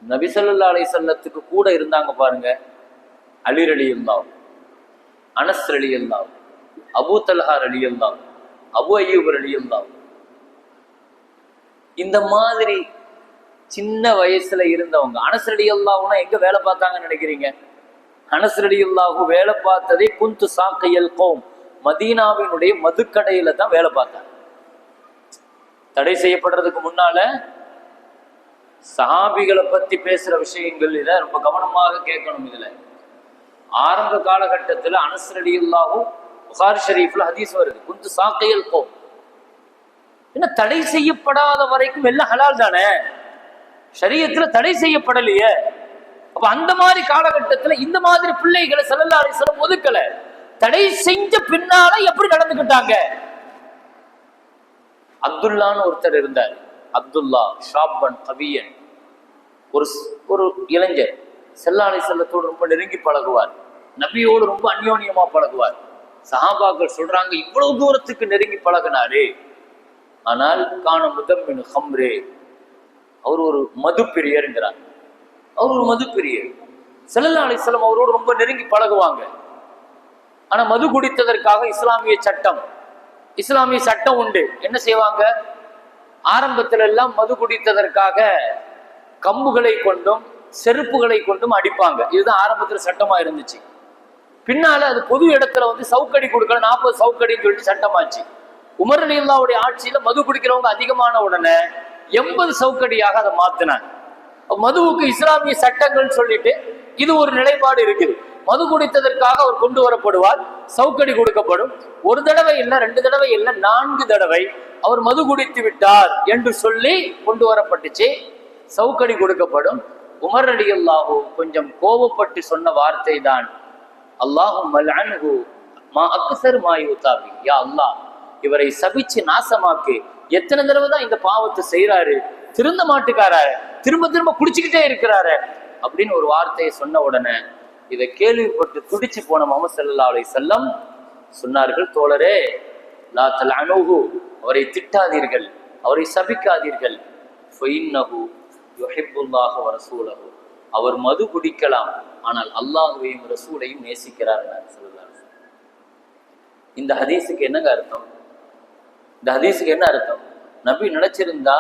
நபி ஸல்லல்லாஹு அலைஹி வஸல்லத்துக்கு கூட இருந்தாங்க பாருங்க. அலி ரலியல்லாஹு, அனஸ் ரலியல்லாஹு, அபூ தல்ஹா ரலியல்லாஹு, அபூ அய்யூப் ரலியல்லாஹு, இந்த மாதிரி சின்ன வயசுல இருந்தவங்க. அனஸ் ரலியல்லாஹுனா எங்க வேலை பார்த்தாங்கன்னு நினைக்கிறீங்க? அனஸ் ரலியல்லாஹு வேலை பார்த்ததே குந்து சாக்கையல் கௌம், மதீனாவினுடைய மதுக்கடையில தான் வேலை பார்த்தாங்க. தடை செய்யப்படுறதுக்கு முன்னால சஹாபிகளை பத்தி பேசுற விஷயங்கள் இதை ரொம்ப கவனமாக கேட்கணும். இதுல ஆரம்ப காலகட்டத்தில் அனஸ் ரலியல்லாஹு புகாரி ஷரீஃப்ல ஹதீஸ் வருது, குந்து சாக்கையல் போ, என்ன தடை செய்யப்படாத வரைக்கும் எல்லாம் ஹலால் தானே, ஷரியத்துல தடை செய்யப்படலையே. அப்ப அந்த மாதிரி காலகட்டத்துல இந்த மாதிரி பிள்ளைகளை ஸல்லல்லாஹு அலைஹி வஸல்லம் ஒதுக்கல. தடை செஞ்ச பின்னால எப்படி நடந்துக்கிட்டாங்க? அப்துல்லான்னு ஒருத்தர் இருந்தார். அப்துல்லா ஷாப்பன் கவியன், ஒரு இளைஞர் ஸல்லல்லாஹு அலைஹி வஸல்லத்தோடு ரொம்ப நெருங்கி பழகுவார், நபியோடு ரொம்ப அந்யோன்யமா பழகுவார். சஹாபாக்கள் சொல்றாங்க இவ்வளவு தூரத்துக்கு நெருங்கி பழகினாரு. ஆனால் கான முதம்மின் ஹம்ரே, அவர் ஒரு மது பிரியர்ங்கிறார். அவர் ஒரு மது பிரியர். ஸல்லல்லாஹு அலைஹி வஸல்லம் அவரோடு ரொம்ப நெருங்கி பழகுவாங்க. ஆனா மது குடித்ததற்காக இஸ்லாமிய சட்டம் உண்டு. என்ன செய்வாங்க? ஆரம்பத்துல எல்லாம் மது குடித்ததற்காக கம்புகளை கொண்டும் செருப்புகளை கொண்டும் அடிப்பாங்க. இதுதான் ஆரம்பத்துல சட்டமா இருந்துச்சு. பின்னால அது பொது இடத்துல வந்து சவுக்கடி கொடுக்கல, 40 சவுக்கடின்னு சொல்லிட்டு சட்டமாச்சு. உமர் ரலியல்லாஹுடைய ஆட்சியில மது குடிக்கிறவங்க அதிகமான உடனே 80 சவுக்கடியாக அதை மாத்தினாங்க. மதுவுக்கு இஸ்லாமிய சட்டங்கள் சொல்லிட்டு இது ஒரு நிலைப்பாடு இருக்குது. மது குடித்ததற்காக அவர் கொண்டு வரப்படுவார், சவுக்கடி கொடுக்கப்படும். ஒரு தடவை இல்லை, 2 தடவை இல்லை, 4 தடவை அவர் மது குடித்து விட்டார் என்று சொல்லி கொண்டு வரப்பட்டுச்சு, சவுக்கடி கொடுக்கப்படும். உமர் ரலியல்லாஹு கொஞ்சம் கோபப்பட்டு சொன்ன வார்த்தை தான், அல்லாஹும் மல்அன்ஹு மா அக்ஸர் மா யுதாபி, யா அல்லாஹ் இவரை சபிச்சு நாசமாக்கு. எத்தனை தடவை தான் இந்த பாவத்தை செய்யறாரு, திருந்த மாட்டுக்காராரு, திரும்ப திரும்ப குடிச்சுக்கிட்டே இருக்கிறாரு அப்படின்னு ஒரு வார்த்தையை சொன்ன உடனே இதை கேள்விப்பட்டு துடிச்சு போன முஹம்மது ஸல்லல்லாஹு அலைஹி வஸல்லம் சொன்னார்கள், தோழரே லா தல்அனுஹு, அவரை திட்டாதீர்கள், அவரை சபிக்காதீர்கள். ஃபஇன்னஹு யுஹிப்புல்லாஹ வ ரசூலஹு, அவர் மது குடிக்கலாம், ஆனால் அல்லாஹ்வையும் ரசூலையும் நேசிக்கிறார். இந்த ஹதீஸுக்கு என்னங்க அர்த்தம்? இந்த ஹதீஸுக்கு என்ன அர்த்தம்? நபி நினைச்சிருந்தா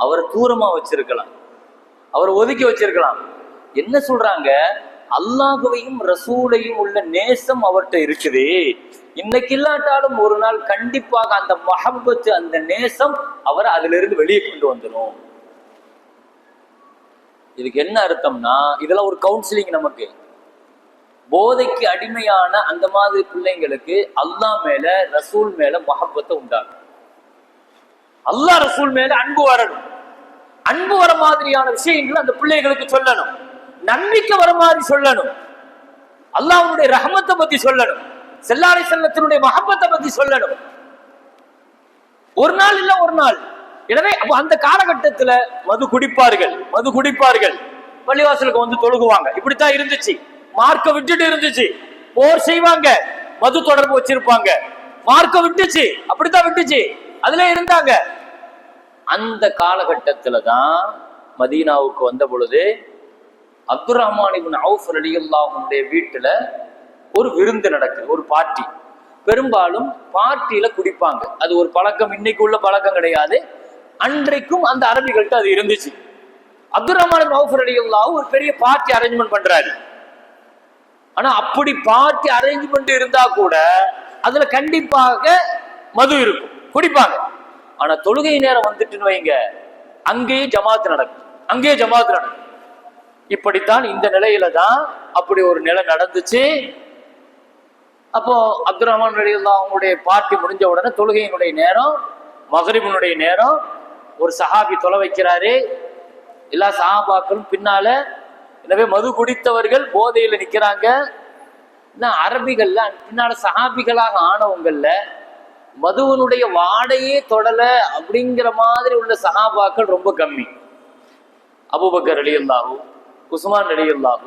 அவரை தூரமா வச்சிருக்கலாம், அவரை ஒதுக்கி வச்சிருக்கலாம். என்ன சொல்றாங்க? அல்லாஹ்வையும் ரசூலையும் உள்ள நேசம் அவர்கிட்ட இருக்குது. இன்னைக்கு இல்லாட்டாலும் ஒரு நாள் கண்டிப்பாக அந்த மஹப்பத்து, அந்த நேசம் அவரை அதுல இருந்து வெளியே கொண்டு வந்துடும். இதுக்கு என்ன அர்த்தம்னா, இதெல்லாம் ஒரு கவுன்சிலிங். நமக்கு போதைக்கு அடிமையான அந்த மாதிரி பிள்ளைங்களுக்கு அல்லாஹ் மேல ரசூல் மேல மஹப்பத்தை உண்டாகும். அல்லாஹ் ரசூல் மேல அன்பு வரணும். அன்பு வர மாதிரியான விஷயங்கள் அந்த பிள்ளைகளுக்கு சொல்லணும், நம்பிக்கை வர மாதிரி சொல்லணும், அல்லாஹ்வுடைய ரஹமத்தை பத்தி சொல்லணும், ஸல்லல்லாஹு அலைஹி வஸல்லத்தினுடைய மஹப்பத்தை பத்தி சொல்லணும். ஒரு நாள் இல்ல ஒரு நாள். எனவே அந்த காலகட்டத்துல மது குடிப்பார்கள், பள்ளிவாசலுக்கு வந்து தொழுகுவாங்க. இப்படித்தான் இருந்துச்சு. மார்க்க விட்டுட்டு இருந்துச்சு, போர் செய்வாங்க, மது தொடர்பு வச்சிருப்பாங்க. மார்க்க விட்டுச்சு, அப்படித்தான் விட்டுச்சு, அதுல இருந்தாங்க. அந்த காலகட்டத்துல தான் மதீனாவுக்கு வந்த பொழுது அப்துர் ரஹ்மான் இப்னு அவுஃப் ரலியல்லாஹுடைய வீட்டுல ஒரு விருந்து நடக்குது, ஒரு பார்ட்டி. பெரும்பாலும் பார்ட்டியில குடிப்பாங்க. அது ஒரு பழக்கம், இன்னைக்கு உள்ள பழக்கம் கிடையாது. அன்றைக்கும் அந்த அரபிகள்கிட்ட அது இருந்துச்சு. அப்துர் ரஹ்மான் இப்னு அவுஃப் ரலியல்லாஹு ஒரு பெரிய பார்ட்டி அரேஞ்ச்மெண்ட் பண்றாரு. ஆனா அப்படி பார்ட்டி அரேஞ்ச்மெண்ட் இருந்தா கூட அதுல கண்டிப்பாக மது இருக்கும், குடிப்பாங்க. ஆனா தொழுகை நேரம் வந்துட்டுன்னு வைங்க, அங்கேயே ஜமாத் நடக்கும். இப்படித்தான் இந்த நிலையில தான் அப்படி ஒரு நிலை நடந்துச்சு. அப்போ அப்துர் ரஹ்மான் ரலியல்லாஹு அவங்களுடைய பார்ட்டி முடிஞ்ச உடனே தொழுகையினுடைய நேரம், மக்ரிபினுடைய நேரம், ஒரு சஹாபி தொலை வைக்கிறாரு. எல்லா சஹாபாக்களும் பின்னால. எனவே மது குடித்தவர்கள் போதையில நிக்கிறாங்க. அரபிகள்ல பின்னால சஹாபிகளாக ஆனவங்கள்ல மதுவனுடைய வாடையே தொடல அப்படிங்கிற மாதிரி உள்ள சஹாபாக்கள் ரொம்ப கம்மி. அபூபக்கர் ரலியல்லாஹு, உஸ்மான் ரலியல்லாஹு,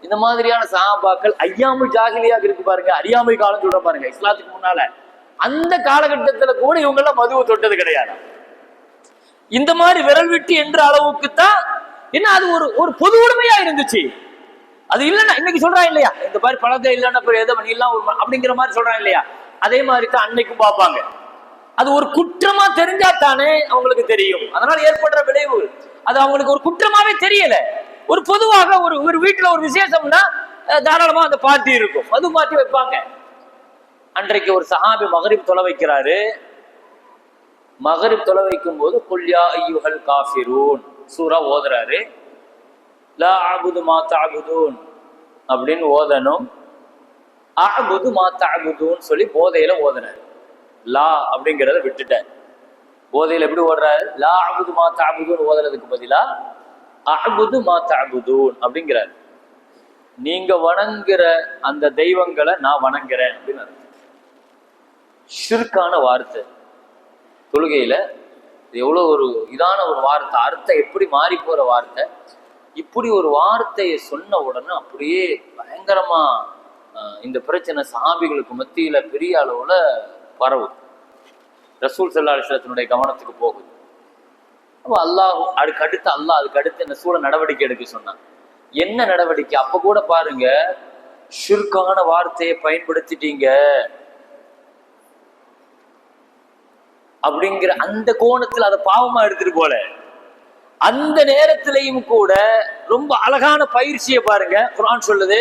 இந்த மாதிரியான சஹாபாக்கள் ஐயாமுல் ஜாஹிலியாக இருக்கு பாருங்க, அறியாமை காலம் சொல்ற பாருங்க, இஸ்லாத்துக்கு முன்னால. அந்த காலகட்டத்துல கூட இவங்க எல்லாம் மதுவை தொட்டது கிடையாது. இந்த மாதிரி விரல் விட்டு என்ற அளவுக்கு தான் என்ன, அது ஒரு பொது உடைமையா இருந்துச்சு. அது இல்லைன்னா இன்னைக்கு சொல்றான் இல்லையா, இந்த மாதிரி பழக்கம் இல்லைன்னா எதை பண்ணிடலாம் அப்படிங்கிற மாதிரி சொல்றான் இல்லையா, அதே மாதிரி தான் அன்னைக்கும் பார்ப்பாங்க. அது ஒரு குற்றமா தெரிஞ்சா தானே அவங்களுக்கு தெரியும். அதனால ஏற்படுற விளைவு அது அவங்களுக்கு ஒரு குற்றமாவே தெரியல. ஒரு பொதுவாக ஒரு வீட்டுல ஒரு விசேஷம்னா தாராளமா அந்த பார்ட்டி இருக்கும், மது பார்ட்டி வைப்பாங்க. அன்றைக்கு ஒரு சஹாபி மக்ரிப் தொலை வைக்கிறாரு. மகரிப் தொலை வைக்கும் போது குல் யா அய்யுஹல் காஃபிரூன் சூரா ஓதுறாரு. லா அஅபுது மா தஅபுதூன் அப்படின்னு ஓதணும். அஅபுது மா தஅபுதூன் சொல்லி போதையில ஓதுறாரு. லா அப்படிங்கிறத விட்டுட்டார். போதையில எப்படி ஓடுறாரு? லா அஅபுது மா தஅபுதூன் ஓதுறதுக்கு பதிலா அஅபுது மா தஅபுதூன் அப்படிங்கிறார். நீங்க வணங்குற அந்த தெய்வங்களை நான் வணங்குறேன் அப்படின்னு ஷிர்கான வார்த்தை. தொழுகையில எவ்வளவு ஒரு இதான ஒரு வார்த்தை, அர்த்தம் எப்படி மாறி போற வார்த்தை. இப்படி ஒரு வார்த்தையை சொன்ன உடனே அப்படியே பயங்கரமா இந்த பிரச்சனை சஹாபிகளுக்கு மத்தியில பெரிய அளவுல பரவுது. ரசூல் ஸல்லல்லாஹு அலைஹி வஸல்லத்தினுடைய கவனத்துக்கு போகுது. அப்போ அல்லாஹ் அதுக்கு அடுத்து என்ன சூழ நடவடிக்கை எடுக்க சொன்னான். என்ன நடவடிக்கை? அப்ப கூட பாருங்க, ஷிர்கான வார்த்தையை பயன்படுத்திட்டீங்க அப்படிங்கிற அந்த கோணத்துல அதை பாவமா எடுத்துட்டு போல. அந்த நேரத்திலையும் கூட ரொம்ப அழகான பயிற்சியை பாருங்க. குர்ஆன் சொல்லுது,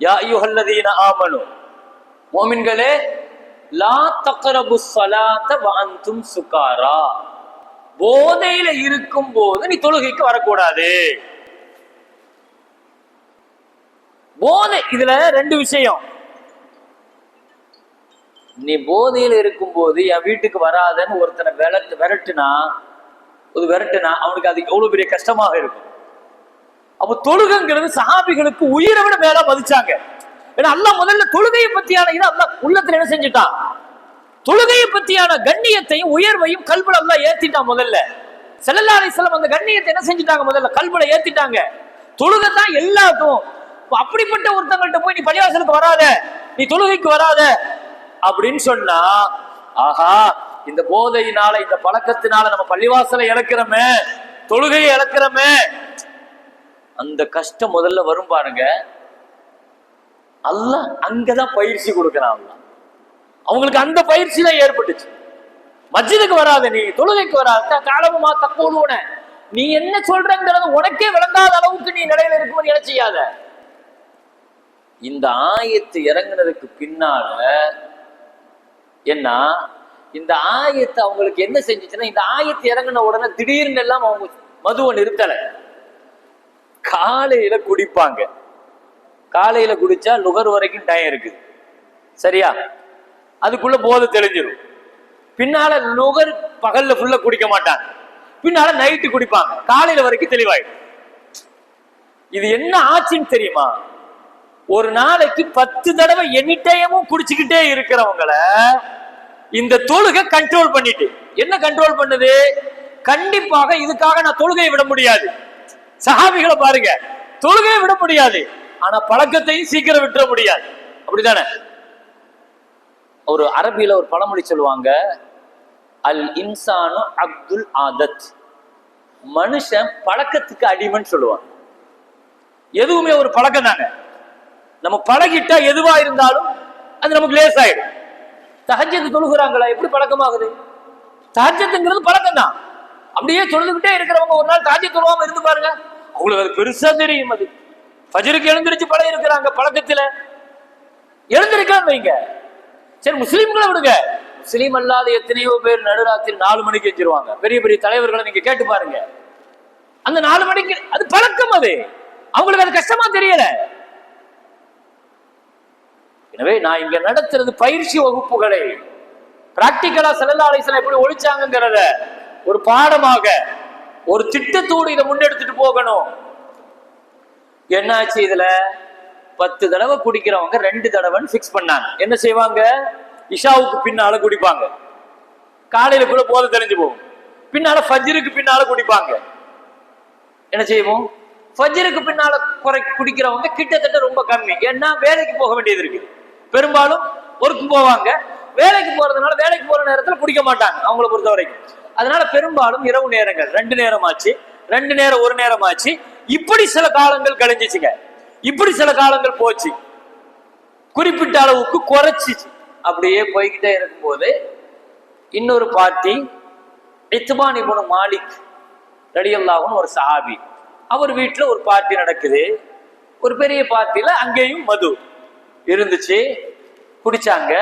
யா அய்யுஹல்லதீன ஆமனு, மோமின்களே, லா தக்ரபுஸ் ஸலாத வ அன்தும் சுகாரா, போதையில இருக்கும் போது நீ தொழுகைக்கு வரக்கூடாது. போதை, இதுல ரெண்டு விஷயம். நீ போதையில இருக்கும் போது என் வீட்டுக்கு வராதன்னு ஒருத்தனை விரட்டுனா அவனுக்கு அது எவ்வளவு பெரிய கஷ்டமாக இருக்கும். அப்ப தொழுகைங்கிறது சஹாபிகளுக்கு உயிரை விட மேல மதிச்சாங்க. ஏன்னா அல்லாஹ் முதல்ல தொழுகையை பத்தியான இதை அல்லாஹ் உள்ளத்துல என்ன செஞ்சுட்டான்? தொழுகையை பத்தியான கண்ணியத்தையும் உயர்வையும் கல்புல அல்லாஹ் ஏத்திட்டான். முதல்ல ஸல்லல்லாஹு அலைஹி வஸல்லம் அந்த கண்ணியத்தை என்ன செஞ்சுட்டாங்க? முதல்ல கல்புல ஏத்திட்டாங்க. தொழுகை தான் எல்லாத்துக்கும். அப்படிப்பட்ட ஒருத்தங்கள்ட்ட போய் நீ பள்ளிவாசலுக்கு வராத, நீ தொழுகைக்கு வராத அப்படின்னு சொன்னா, ஆஹா, இந்த போதையினால, இந்த பழக்கத்தினால நம்ம பள்ளிவாசலை இழக்கிறோமே, தொழுகையை இழக்கிறோமே, அந்த கஷ்டம் முதல்ல வரும் பாருங்க. அல்லாஹ் அங்கதான் பயிற்சி கொடுக்கிறான். அவங்களுக்கு அந்த பயிற்சி தான் ஏற்பட்டுச்சு. மஸ்ஜிதுக்கு வராத, நீ தொழுகைக்கு வராத, காலமா தப்போடுவன, நீ என்ன சொல்றங்கிறது உனக்கே விளங்காத அளவுக்கு நீ நிலையில இருக்கும்போது என்ன செய்யாத. இந்த ஆயத்து இறங்குனதுக்கு பின்னால என்ன, இந்த ஆயத்து அவங்களுக்கு என்ன செஞ்சுச்சுன்னா, இந்த ஆயத்து இறங்கின உடனே திடீர்னு எல்லாம் அவங்க மதுவை நிறுத்தல. காலையில குடிப்பாங்க. காலையில குடிச்சா லுகர் வரைக்கும் டைம் இருக்குது, சரியா? அதுக்குள்ள போதை தெளிஞ்சிடும். பின்னால லுகர் பகல்ல ஃபுல்லா குடிக்க மாட்டாங்க, பின்னால நைட்டு குடிப்பாங்க, காலையில வரைக்கும் தெளிவாயிடும். இது என்ன ஆச்சுன்னு தெரியுமா? ஒரு நாளைக்கு 10 தடவை எனி டைமும் குடிச்சுக்கிட்டே இருக்கிறவங்கள இந்த தொழுகை கண்ட்ரோல் பண்ணிட்டு, என்ன கண்ட்ரோல் பண்ணுது? கண்டிப்பாக இதுக்காக நான் தொழுகையை விட முடியாது. சஹாபிகளை பாருங்க, தொழுகையை விட முடியாது, ஆனா பழக்கத்தையும் சீக்கிரம் விட்டுற முடியாது. அப்படித்தானே? ஒரு அரபியில ஒரு பழமொழி சொல்லுவாங்க, அல் இன்சானு அப்துல் ஆதத், மனுஷன் பழக்கத்துக்கு அடிமைன்னு சொல்லுவாங்க. எதுவுமே ஒரு பழக்கம் தாங்க. நம்ம பழகிட்டா எதுவா இருந்தாலும் அது நமக்கு லேஸ் ஆயிடும். தஹஜ்ஜத் தொழுகிறாங்களா, எப்படி பழக்கமாகுது? தஹஜ்ஜத்ங்கிறது பழக்கம் தான். அப்படியே தொழுதுகிட்டே இருக்கிறவங்க ஒரு நாள் தஹஜ்ஜத் தொழுவாம இருந்து பாருங்க, அவங்களுக்கு அது பெருசா தெரியும். அது ஃபஜ்ருக்கு எழுந்திருச்சு பழகி இருக்கிறாங்க, பழக்கத்துல எழுந்திருக்கான்னு வைங்க. சரி, முஸ்லீம்களை விடுங்க, முஸ்லீம் அல்லாத எத்தனையோ பேர் நடுராத்திரி 4 மணிக்கு எஞ்சிருவாங்க. பெரிய பெரிய தலைவர்களை நீங்க கேட்டு பாருங்க, அந்த 4 மணிக்கு அது பழக்கம். அது அவங்களுக்கு அது கஷ்டமா தெரியல. எனவே நான் இங்க நடத்துறது பயிற்சி வகுப்புகளை பிராக்டிக்கலா ஸல்லல்லாஹு அலைஹி வஸல்லம் எப்படி ஒழிச்சாங்கிறத ஒரு பாடமாக, ஒரு திட்டத்தோடு இதை முன்னெடுத்துட்டு போகணும். என்னாச்சு? இதுல 10 தடவை குடிக்கிறவங்க 2 தடவைன்னு பிக்ஸ் பண்ணாங்க. என்ன செய்வாங்க? இஷாவுக்கு பின்னால குடிப்பாங்க, காலையில கூட போதை தெரிஞ்சு போகும். பின்னால ஃபஜ்ருக்கு பின்னால குடிப்பாங்க. என்ன செய்வோம்? ஃபஜ்ருக்கு பின்னால குடிக்கிறவங்க கிட்டத்தட்ட ரொம்ப கம்மி. ஏன்னா வேலைக்கு போக வேண்டியது இருக்கு, பெரும்பாலும் ஒர்க்கு போவாங்க. வேலைக்கு போறதுனால வேலைக்கு போற நேரத்துல குடிக்க மாட்டாங்க அவங்கள பொறுத்த வரைக்கும். அதனால பெரும்பாலும் இரவு நேரங்கள் 2 நேரம் ஆச்சு, 2 நேரம் 1 நேரம் ஆச்சு. இப்படி சில காலங்கள் கழிஞ்சிச்சுங்க. இப்படி சில காலங்கள் போச்சு, குறிப்பிட்ட அளவுக்கு குறைச்சிச்சு. அப்படியே போய்கிட்டே இருக்கும்போது இன்னொரு பார்ட்டி, இத்பான் இப்னு மாலிக் ரலியல்லாஹு அன்ஹு ஒரு சஹாபி, அவர் வீட்டுல ஒரு பார்ட்டி நடக்குது. ஒரு பெரிய பார்ட்டியில அங்கேயும் மது இருந்துச்சு, குடிச்சாங்க.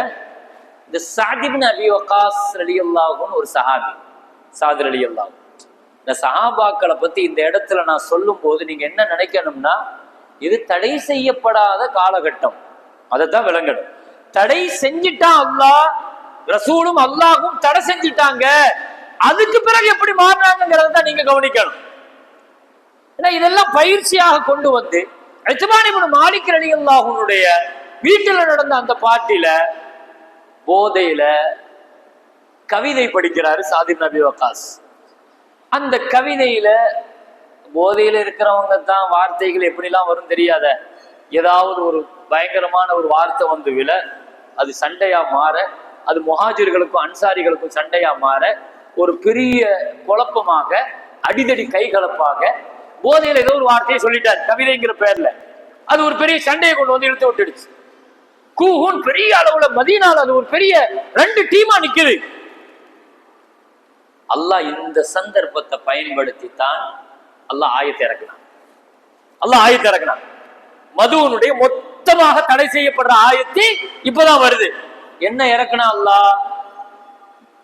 இந்த சஅத் இப்னு அபி வக்காஸ் ரலியல்லாஹுன்னு ஒரு சஹாபி, சாத் ரலியல்லாஹு. இந்த சஹாபாக்களை பத்தி இந்த இடத்துல நான் சொல்லும் போது நீங்க என்ன நினைக்கணும்னா, இது தடை செய்யப்படாத காலகட்டம், அதைத்தான் விளங்கணும். தடை செஞ்சிட்டா அல்லாஹ் ரசூலும் அல்லாஹும் தடை செஞ்சிட்டாங்க, அதுக்கு பிறகு எப்படி மாறினாங்கிறத தான் நீங்க கவனிக்கணும். ஏன்னா இதெல்லாம் பயிற்சியாக கொண்டு வந்து உத்பான் இப்னு மாலிக் ரலியல்லாஹுனுடைய வீட்டுல நடந்த அந்த பார்ட்டியில போதையில கவிதை படிக்கிறாரு சாத் இப்னு அபி வக்காஸ். அந்த கவிதையில போதையில இருக்கிறவங்க தான் வார்த்தைகள் எப்படிலாம் வரும் தெரியாத, ஏதாவது ஒரு பயங்கரமான ஒரு வார்த்தை வந்து விழ அது சண்டையா மாற, அது முஹாஜிர்களுக்கும் அன்சாரிகளுக்கும் சண்டையா மாற, ஒரு பெரிய குழப்பமாக அடிதடி கைகலப்பாக போதையில ஏதோ ஒரு வார்த்தையை சொல்லிட்டார் கவிதைங்கிற பேர்ல, அது ஒரு பெரிய சண்டையை கொண்டு வந்து இழுத்து விட்டுடுச்சு. கூஹூன் பெரிய அளவுல மதீனால அது ஒரு பெரிய 2 டீமா நிக்குது. அல்லாஹ் இந்த சந்தர்ப்பத்தை பயன்படுத்தி தான் அல்லாஹ் ஆயத்தை இறக்கினான். மதுவனுடைய மொத்தமாக தடை செய்யப்படுற ஆயத்தி இப்பதான் வருது. என்ன இறக்குனா அல்லாஹ்?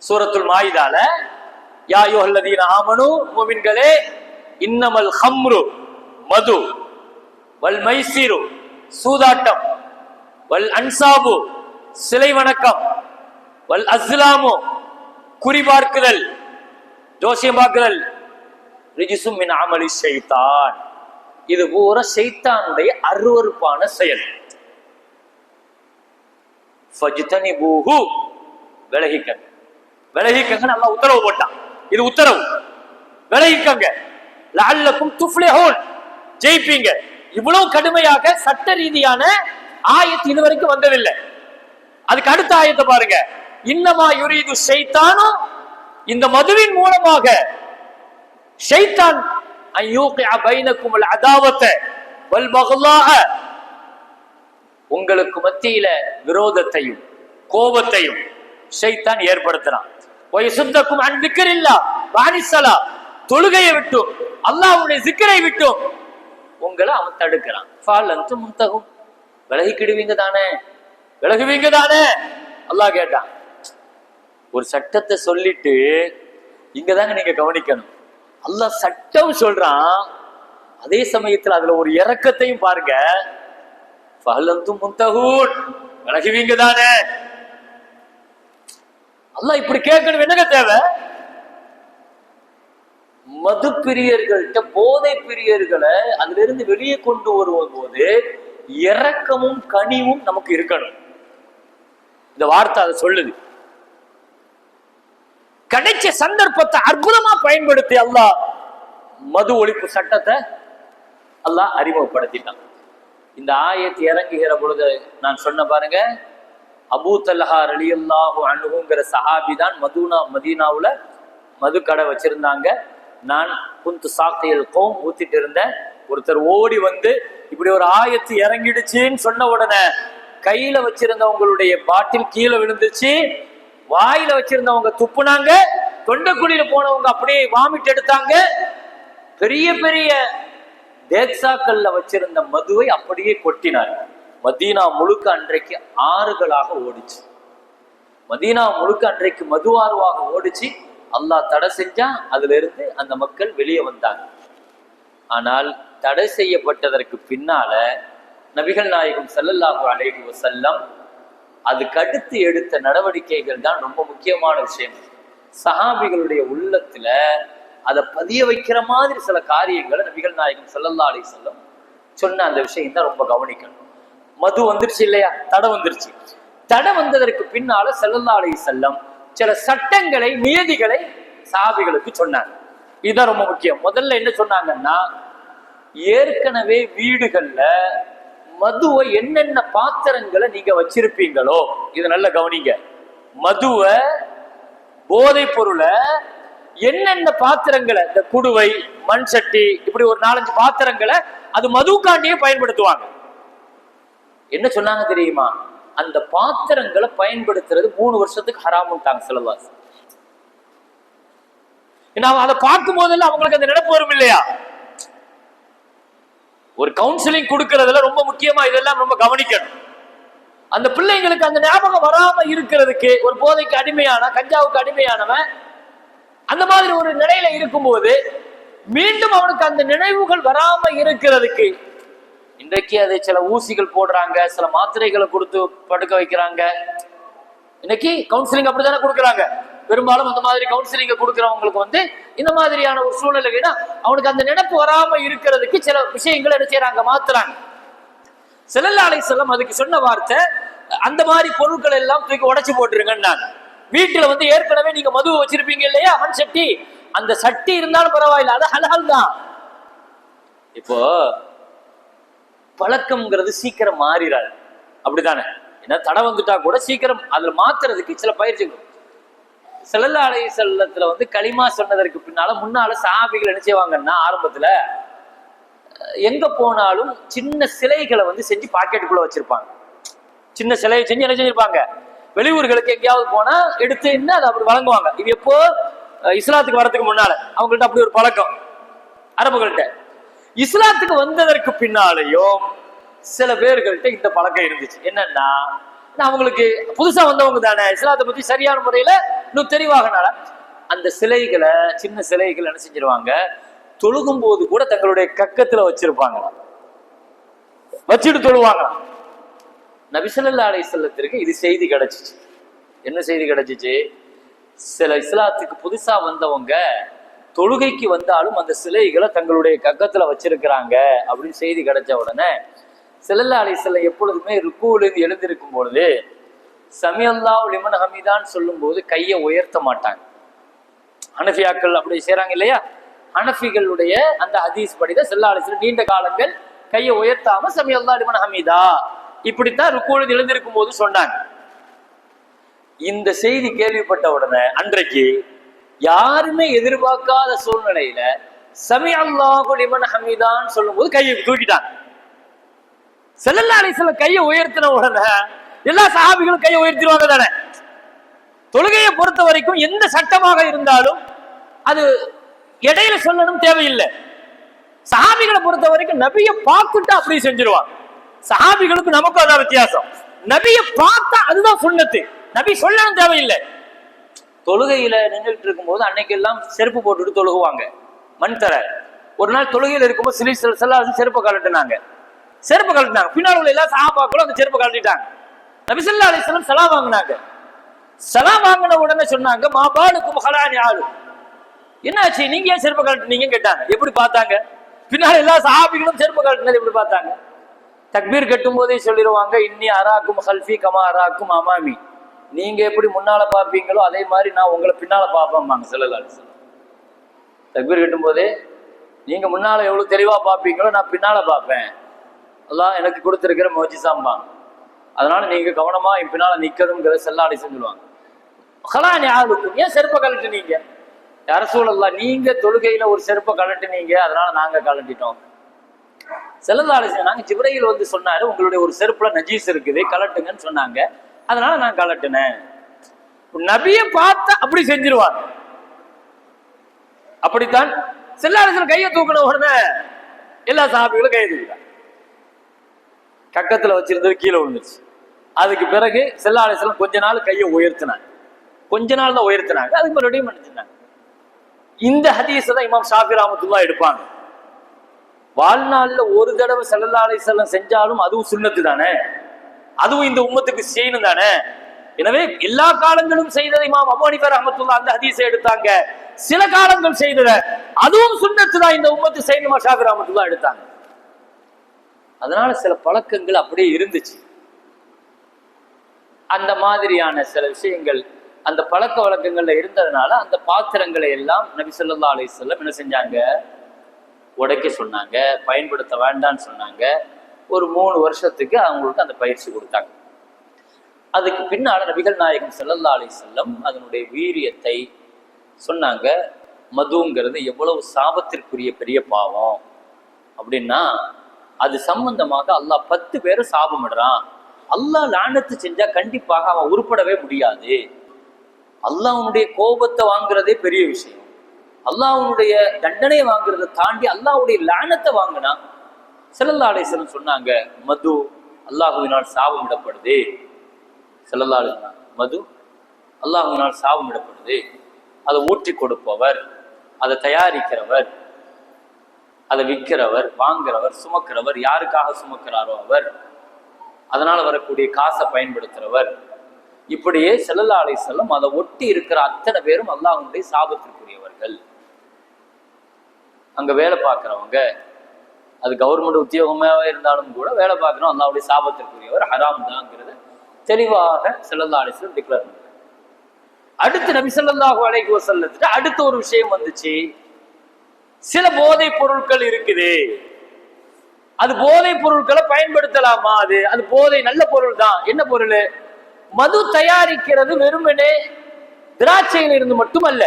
சூரத்துல் மாயிதால யா அய்யுஹல்லதீன ஆமனு முஃமின்களே இன்னமல் ஹம்ரு மது வல் மைசிரு சூதாட்டம் வல் அன்சாபு சிலை வணக்கம் வல் அஸ்லாமு குறிபார்க்குதல் ஜோசியம் பார்க்குதல் ரிஜிசும் மின் அமலி ஷைத்தான், இது பூரா ஷைத்தானுடைய அருவருப்பான செயல். ஃபஜ்தனிபூஹு, விலகிக்கங்க நல்லா உத்தரவு போட்டான். இது உத்தரவு, விலகிக்கங்க. லஅல்லக்கும் துஃப்லிஹூன், ஜெயிப்பீங்க. இவ்வளவு கடுமையாக சட்ட ரீதியான ஆயத்து இதுவரைக்கும் வந்ததில்லை. அதுக்கு அடுத்த ஆயத்தை பாருங்க. இன்னமா யுரீது ஷைத்தானு, இந்த மதுவின் மூலமாக ஷைத்தான் அய்யூகிஅ பைனக்குமுல் அதாவத வல் பக்லாஅ, உங்களுக்கு மத்தியில விரோதத்தையும் கோபத்தையும் ஷைத்தான் ஏற்படுத்துறான். வயசுத்தக்கும் அன் திக்ரில்லாஹ் வானிஸ்ஸலா, தொழுகையை விட்டும் அல்லாஹ்வுடைய zikரை விட்டும் உங்களை அவன் தடுக்கிறான். ஃபாலந்து முன்தகும், விலகிக்கிடுவீங்க தானே அல்லாஹ் கேட்டான். ஒரு சட்டத்தை சொல்லிட்டு இங்கதாங்க நீங்க கவனிக்கணும். அல்லாஹ் சட்டம் சொல்றான், அதே சமயத்துல அதுல ஒரு இரக்கத்தையும் பாருங்க. ஃபஹலந்தும் முன்தகூன், விலகுவீங்க தானே. அல்லாஹ் இப்படி கேட்கணும், என்னங்க தேவை? மது பிரியர்கள்ட்ட போதை பிரியர்களை அதுல இருந்து வெளியே கொண்டு வருவது போது இரக்கமும் கனிவும் நமக்கு இருக்கணும். இந்த வார்த்தை அதை சொல்லுது. கிடைச்ச சந்தர்ப்பத்தை அற்புதமா பயன்படுத்தி அல்லாஹ் மது ஒழிப்பு சட்டத்தை அல்லாஹ் அறிமுகப்படுத்திட்டான். இந்த ஆயத்து இறங்குகிற பொழுது நான் சொன்ன பாருங்க, அபூ தல்ஹா ரலியல்லாஹு அன்ஹுங்கிற சஹாபி தான் மதீனாவுல மது கடை வச்சிருந்தாங்க. நான் குந்து சாக்கையில் கோம் ஊத்திட்டு இருந்தேன். ஒருத்தர் ஓடி வந்து இப்படி ஒரு ஆயத்து இறங்கிடுச்சுன்னு சொன்ன உடனே கையில வச்சிருந்தவங்களுடைய பாட்டில் கீழே விழுந்துச்சு, வாயில வச்சிருந்தவங்க துப்புனாங்க, தொண்டைக்குழியில போனவங்க அப்படியே வாமிட் எடுத்தாங்க. பெரிய பெரிய தேக்சாக்கள்ல வச்சிருந்த மதுவை அப்படியே கொட்டினாங்க. மதீனா முழுக்க அன்றைக்கு ஆறுகளாக ஓடிச்சு. மதீனா முழுக்க அன்றைக்கு மதுவாறுவாக ஓடிச்சு. அல்லாஹ் தடை செஞ்சா அதுல இருந்து அந்த மக்கள் வெளியே வந்தாங்க. ஆனால் தடை செய்யப்பட்டதற்கு பின்னால நபிகள் நாயகம் ஸல்லல்லாஹு அலைஹி வஸல்லம் அதுக்கு அடுத்து எடுத்த நடவடிக்கைகள் தான் ரொம்ப முக்கியமான விஷயம். சஹாபிகளுடைய உள்ளத்துல அதை பதிய வைக்கிற மாதிரி சில காரியங்களை நபிகள் நாயகம் ஸல்லல்லாஹு அலைஹி வஸல்லம் சொன்ன அந்த விஷயம் தான் ரொம்ப கவனிக்கணும். மது வந்துருச்சு இல்லையா, தடை வந்துருச்சு. தடை வந்ததற்கு பின்னால ஸல்லல்லாஹு அலைஹி வஸல்லம் சில சட்டங்களை நியதிகளை சஹாபிகளுக்கு சொன்னாங்க. இதுதான் ரொம்ப முக்கியம். முதல்ல என்ன சொன்னாங்கன்னா, ஏற்கனவே வீடுகள்ல மதுவை என்னென்ன பாத்திரங்களை நீங்க வச்சிருப்பீங்களோ, இது நல்ல கவனிங்க. மதுவை போதை பொருளை என்னென்ன பாத்திரங்களை, இந்த குடுவை மண் சட்டி இப்படி ஒரு 4-5 பாத்திரங்களை அது மதுக்காண்டியே பயன்படுத்துவாங்க. என்ன சொன்னாங்க தெரியுமா? அந்த பாத்திரங்களை பயன்படுத்துறது 3 வருஷத்துக்கு ஹராமுட்டாங்க ஸல்லல்லாஹு. அதை பார்க்கும் போதெல்லாம் அவங்களுக்கு அந்த நினைப்பு வரும் இல்லையா? ஒரு கவுன்சிலிங் கொடுக்கறதுல ரொம்ப முக்கியமா இதெல்லாம் ரொம்ப கவனிக்கணும். அந்த பிள்ளைங்களுக்கு அந்த ஞாபகம் வராம இருக்கிறதுக்கு, ஒரு போதைக்கு அடிமையான, கஞ்சாவுக்கு அடிமையானவன் அந்த மாதிரி ஒரு நிலையில இருக்கும்போது மீண்டும் அவனுக்கு அந்த நினைவுகள் வராம இருக்கிறதுக்கு இன்றைக்கு அதை சில ஊசிகள் போடுறாங்க, சில மாத்திரைகளை கொடுத்து படுக்க வைக்கிறாங்க. இன்னைக்கு கவுன்சிலிங் அப்படித்தானே கொடுக்குறாங்க. பெரும்பாலும் அந்த மாதிரி கவுன்சிலிங்க கொடுக்குறவங்களுக்கு இந்த மாதிரியான ஒரு சூழ்நிலைனா அவனுக்கு அந்த நினைப்பு வராம இருக்கிறதுக்கு சில விஷயங்கள் என்ன செய்யறாங்க, மாத்துறாங்க. ஸல்லல்லாஹு அலைஹி வஸல்லம் அதுக்கு சொன்ன வார்த்தை, அந்த மாதிரி பொருட்கள் எல்லாம் தூக்கி உடைச்சு போட்டுருங்க. வீட்டுல ஏற்கனவே நீங்க மது வச்சிருப்பீங்க இல்லையா, மண் சட்டி, அந்த சட்டி இருந்தாலும் பரவாயில்ல, அது ஹலால் தான். இப்போ பழக்கம்ங்கிறது சீக்கிரம் மாறிடாது, அப்படித்தானே? ஏன்னா தடை வந்துட்டா கூட சீக்கிரம் அதுல மாத்துறதுக்கு சில பயிற்சிகள். ஸல்லல்லாஹு அலைஹி வஸல்லத்துல களிமா சொன்னதற்கு பின்னால முன்னால சஹாபிகள் என்ன செய்வாங்கன்னா, ஆரம்பத்துல எங்க போனாலும் சின்ன சிலைகளை செஞ்சு பாக்கெட்டுக்குள்ள வச்சிருப்பாங்க. சின்ன சிலையை செஞ்சு என்ன செஞ்சிருப்பாங்க, வெளியூர்களுக்கு எங்கேயாவது போனா எடுத்து அதை அப்படி வழங்குவாங்க. இது எப்போ இஸ்லாத்துக்கு வரதுக்கு முன்னால அவங்கள்ட்ட அப்படி ஒரு பழக்கம் அரபுகள்கிட்ட. இஸ்லாத்துக்கு வந்ததற்கு பின்னாலேயும் சில பேர்கள்ட்ட இந்த பழக்கம் இருந்துச்சு. என்னன்னா, அவங்களுக்கு புதுசா வந்தவங்க தானே, இஸ்லாத்தை பத்தி சரியான முறையில இன்னும் தெளிவாகனால அந்த சிலைகளை, சின்ன சிலைகள் என்ன செஞ்சிருவாங்க, தொழுகும் போது கூட தங்களுடைய கக்கத்துல வச்சிருப்பாங்க, வச்சுட்டு தொழுவாங்க. நபி ஸல்லல்லாஹு அலைஹி வஸல்லத்திற்கு இது செய்தி கிடைச்சிச்சு. என்ன செய்தி கிடைச்சிச்சு? சில இஸ்லாத்துக்கு புதுசா வந்தவங்க தொழுகைக்கு வந்தாலும் அந்த சிலைகளை தங்களுடைய கக்கத்துல வச்சிருக்கிறாங்க அப்படின்னு செய்தி கிடைச்ச உடனே ஸல்லல்லாஹு அலைஹி வஸல்லம் எப்பொழுதுமே ருக்கூவிலிருந்து எழுந்திருக்கும் பொழுது சமி அல்லாஹு லிமன் ஹமீதான் சொல்லும் போது கையை உயர்த்த மாட்டாங்க. ஹனஃபியாக்கள் அப்படி செய்யறாங்க இல்லையா, ஹனஃபிகளுடைய அந்த ஹதீஸ் படிதான் ஸல்லல்லாஹு அலைஹி வஸல்லம் நீண்ட காலங்கள் கையை உயர்த்தாம சமி அல்லாஹு லிமன் ஹமீதா இப்படித்தான் ருக்கூவிலிருந்து எழுந்திருக்கும் போது சொன்னாங்க. இந்த செய்தி கேள்விப்பட்ட உடனே அன்றைக்கு யாருமே எதிர்பார்க்காத சூழ்நிலையில சமி அல்லாஹு லிமன் ஹமீதான் சொல்லும் போது கையை தூக்கிட்டாங்க. ஸல்லல்லாஹு அலைஹி வஸல்லம் கையை உயர்த்தின உடனே எல்லா சஹாபிகளும் கையை உயர்த்திடுவாங்க தானே. தொழுகையை பொறுத்த வரைக்கும் எந்த சட்டமாக இருந்தாலும் அது இடையில சொல்லணும் தேவையில்லை. சஹாபிகளை பொறுத்த வரைக்கும் நபியை பார்த்துட்டா அப்படி செஞ்சிருவாங்க. சஹாபிகளுக்கு நமக்கும் அதான் வித்தியாசம். நபியை பார்த்தா அதுதான் சுன்னத்து, நபி சொல்லணும் தேவையில்லை. தொழுகையில நின்றுட்டு இருக்கும் போது அன்னைக்கு எல்லாம் செருப்பு போட்டுட்டு தொழுகுவாங்க, மண் தர. ஒரு நாள் தொழுகையில இருக்கும்போது செருப்பை கழட்டினாங்க. பின்னால் உள்ள எல்லா சஹாபாக்களும் அந்த செருப்பை கழட்டிட்டாங்க. நபி ஸல்லல்லாஹு அலைஹி வஸல்லம் சலாம் வாங்கினாங்க. சலாம் வாங்கின உடனே சொன்னாங்க, மாபாலுக்கும் ஹலானி ஆளு, என்னாச்சு, நீங்க ஏன் செருப்பை கழட்டினீங்க கேட்டாங்க. எப்படி பார்த்தாங்க? பின்னால் எல்லா சஹாபிகளும் செருப்பை கழட்டினது எப்படி பார்த்தாங்க? தக்பீர் கட்டும் போதே சொல்லிடுவாங்க, இன்னி அராக்கும் ஹல்ஃபி கமா அராக்கும் அமாமி, நீங்க எப்படி முன்னால பார்ப்பீங்களோ அதே மாதிரி நான் உங்களை பின்னால பார்ப்பேன்பாங்க ஸல்லல்லாஹு அலைஹி வஸல்லம். தக்பீர் கட்டும் போதே நீங்க முன்னால எவ்வளவு தெளிவா பார்ப்பீங்களோ நான் பின்னால பார்ப்பேன், அல்லாஹ் எனக்கு கொடுத்திருக்கிற மோஜிசாம்பாங்க. அதனால நீங்க கவனமா என் பின்னால நிக்கணுங்கிற ஸல்லல்லாஹு அலைஹி வஸல்லம் சொல்லுவாங்க. ஹலானி ஆளுக்கும், ஏன் செருப்பை கழட்டினீங்க? யா ரசூலல்லாஹ், நீங்க தொழுகையில ஒரு செருப்பை கழட்டினீங்க, அதனால நாங்க கழட்டிட்டோம். ஸல்லல்லாஹு அலைஹி வஸல்லம், நாங்க ஜிப்ரீல் சொன்னாரு, உங்களுடைய ஒரு செருப்புல நஜீஸ் இருக்குது, கழட்டுங்கன்னு சொன்னாங்க, அதனால நான் கழட்டினேன். நபியை பார்த்தா அப்படி செஞ்சிருவாங்க. அப்படித்தான் ஸல்லல்லாஹு அலைஹி வஸல்லம் கையை தூக்கின உடனே எல்லா சஹாபிகளும் கையை தூக்கிட்டாங்க. கக்கத்துல வச்சிருந்தது கீழே விழுந்துருச்சு. அதுக்கு பிறகு ஸல்லல்லாஹு அலைஹி வஸல்லம் கொஞ்ச நாள் கையை உயர்த்தினாங்க, கொஞ்ச நாள் தான் உயர்த்தினாங்க, அதுக்கு மறுபடியும் பண்ணிச்சுனாங்க. இந்த ஹதீஸை தான் இமாம் ஷாஃபி ரஹ்மத்துல்லாஹி எடுப்பாங்க. வாழ்நாள்ல ஒரு தடவை ஸல்லல்லாஹு அலைஹி வஸல்லம் செஞ்சாலும் அதுவும் சுன்னத்து தானே, அதுவும் இந்த உம்மத்துக்கு செய்யணும் தானே. எனவே எல்லா காலங்களும் செய்ததை இமாம் அபூ ஹனீஃபா ரஹ்மத்துல்லாஹி அந்த ஹதீஸை எடுத்தாங்க. சில காலங்கள் செய்தத அதுவும் சுன்னத்து தான், இந்த உம்மத்து செய்யணுமா ஷாஃபி ரஹ்மத்துல்லாஹி எடுத்தாங்க. அதனால சில பழக்கங்கள் அப்படியே இருந்துச்சு. அந்த மாதிரியான சில விஷயங்கள் அந்த பழக்க வழக்கங்கள்ல இருந்ததுனால அந்த பாத்திரங்களை எல்லாம் நபி ஸல்லல்லாஹு அலைஹி வஸல்லம் என்ன செஞ்சாங்க, உடைக்க சொன்னாங்க, பயன்படுத்த வேண்டான்னு சொன்னாங்க. ஒரு 3 வருஷத்துக்கு அவங்களுக்கு அந்த பயிற்சி கொடுத்தாங்க. அதுக்கு பின்னால நபிகள் நாயகம் ஸல்லல்லாஹு அலைஹி வஸல்லம் அதனுடைய வீரியத்தை சொன்னாங்க. மதுங்கிறது எவ்வளவு சாபத்திற்குரிய பெரிய பாவம் அப்படின்னா, அது சம்பந்தமாக அல்லாஹ் 10 பேரை சாபமிடுறான். அல்லாஹ் லானத்து செஞ்சா கண்டிப்பாக அவன் உருப்படவே முடியாது. அல்லாஹ்வுடைய கோபத்தை வாங்குறதே பெரிய விஷயம். அல்லாஹ்வுடைய தண்டனையை வாங்குறதை தாண்டி அல்லாஹ்வுடைய லானத்தை வாங்கினா ஸல்லல்லாஹு அலைஹி வஸல்லம் சொன்னாங்க, மது அல்லாஹ்வினால் சாபமிடப்படுது. ஸல்லல்லாஹு அலைஹி வஸல்லம். மது அல்லாஹ்வினால் சாபமிடப்படுது. அதை ஊற்றி கொடுப்பவர், அதை தயாரிக்கிறவர், அதை விற்கிறவர், வாங்குறவர், சுமக்கிறவர், யாருக்காக சுமக்கிறாரோ அவர், அதனால வரக்கூடிய காசை பயன்படுத்துறவர், இப்படியே ஸல்லல்லாஹு அலைஹி வஸல்லம் அதை ஒட்டி இருக்கிற அத்தனை பேரும் அல்லாஹ்வுடைய சாபத்திற்குரியவர்கள். அங்க வேலை பார்க்கிறவங்க, அது கவர்மெண்ட் உத்தியோகமாவே இருந்தாலும் கூட வேலை பார்க்கணும், அல்லாஹ்வுடைய சாபத்திற்குரியவர், ஹராம் தான்ங்கிறத தெளிவாக ஸல்லல்லாஹு அலைஹி வஸல்லம் டிக்ளேர் பண்ணாங்க. அடுத்து நபி ஸல்லல்லாஹு அலைஹி வஸல்லத்துக்கு அடுத்த ஒரு விஷயம் வந்துச்சு. சில போதை பொருட்கள் இருக்குது, அது போதை பொருட்களை பயன்படுத்தலாமா? அது போதை நல்ல பொருள் தான். என்ன பொருள்? மது தயாரிக்கிறது வெறுமனே திராட்சையில் இருந்து மட்டுமல்ல.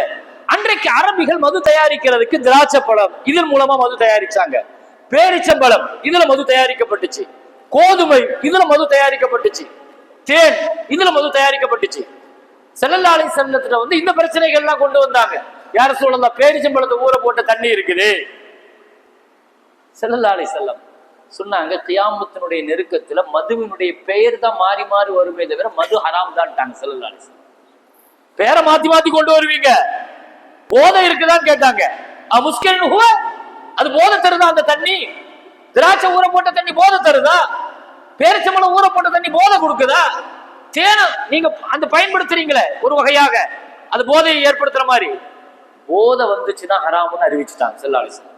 அன்றைக்கு அரபிகள் மது தயாரிக்கிறதுக்கு திராட்சை பழம், இதன் மூலமா மது தயாரிச்சாங்க. பேரிச்சம்பழம், இதுல மது தயாரிக்கப்பட்டுச்சு. கோதுமை, இதுல மது தயாரிக்கப்பட்டுச்சு. தேன், இதுல மது தயாரிக்கப்பட்டுச்சு. ஸல்லல்லாஹு அலைஹி வஸல்லம் இந்த பிரச்சனைகள் எல்லாம் கொண்டு வந்தாங்க. யார சொல்லலாம், பேரிச்சம்பழத்தை ஊற போட்ட தண்ணி இருக்குது. ஸல்லல்லாஹு அலைஹி வஸல்லம் சொன்னாங்க, கியாமத்தினுடைய நெருக்கத்துல மதுவினுடைய பெயர் தான் மாறி மாறி வருமே தவிர மது ஹராம் தான். ஸல்லல்லாஹு அலைஹி வஸல்லம் பேரை மாத்தி மாத்தி கொண்டு வருவீங்க. போதை இருக்குதான்னு கேட்டாங்க. முஸ்கின் ஹுவ, அது போதை தருதா? அந்த தண்ணி, திராட்சை ஊற போட்ட தண்ணி போதை தருதா? பேரிச்சம்பழம் ஊற போட்ட தண்ணி போதை கொடுக்குதா? தேனை நீங்க அந்த பயன்படுத்துறீங்களே ஒரு வகையாக, அது போதையை ஏற்படுத்துற மாதிரி. போதை வந்துச்சுன்னா ஹராம்னு அறிவிச்சுட்டாங்க ஸல்லல்லாஹு அலைஹி வஸல்லம்.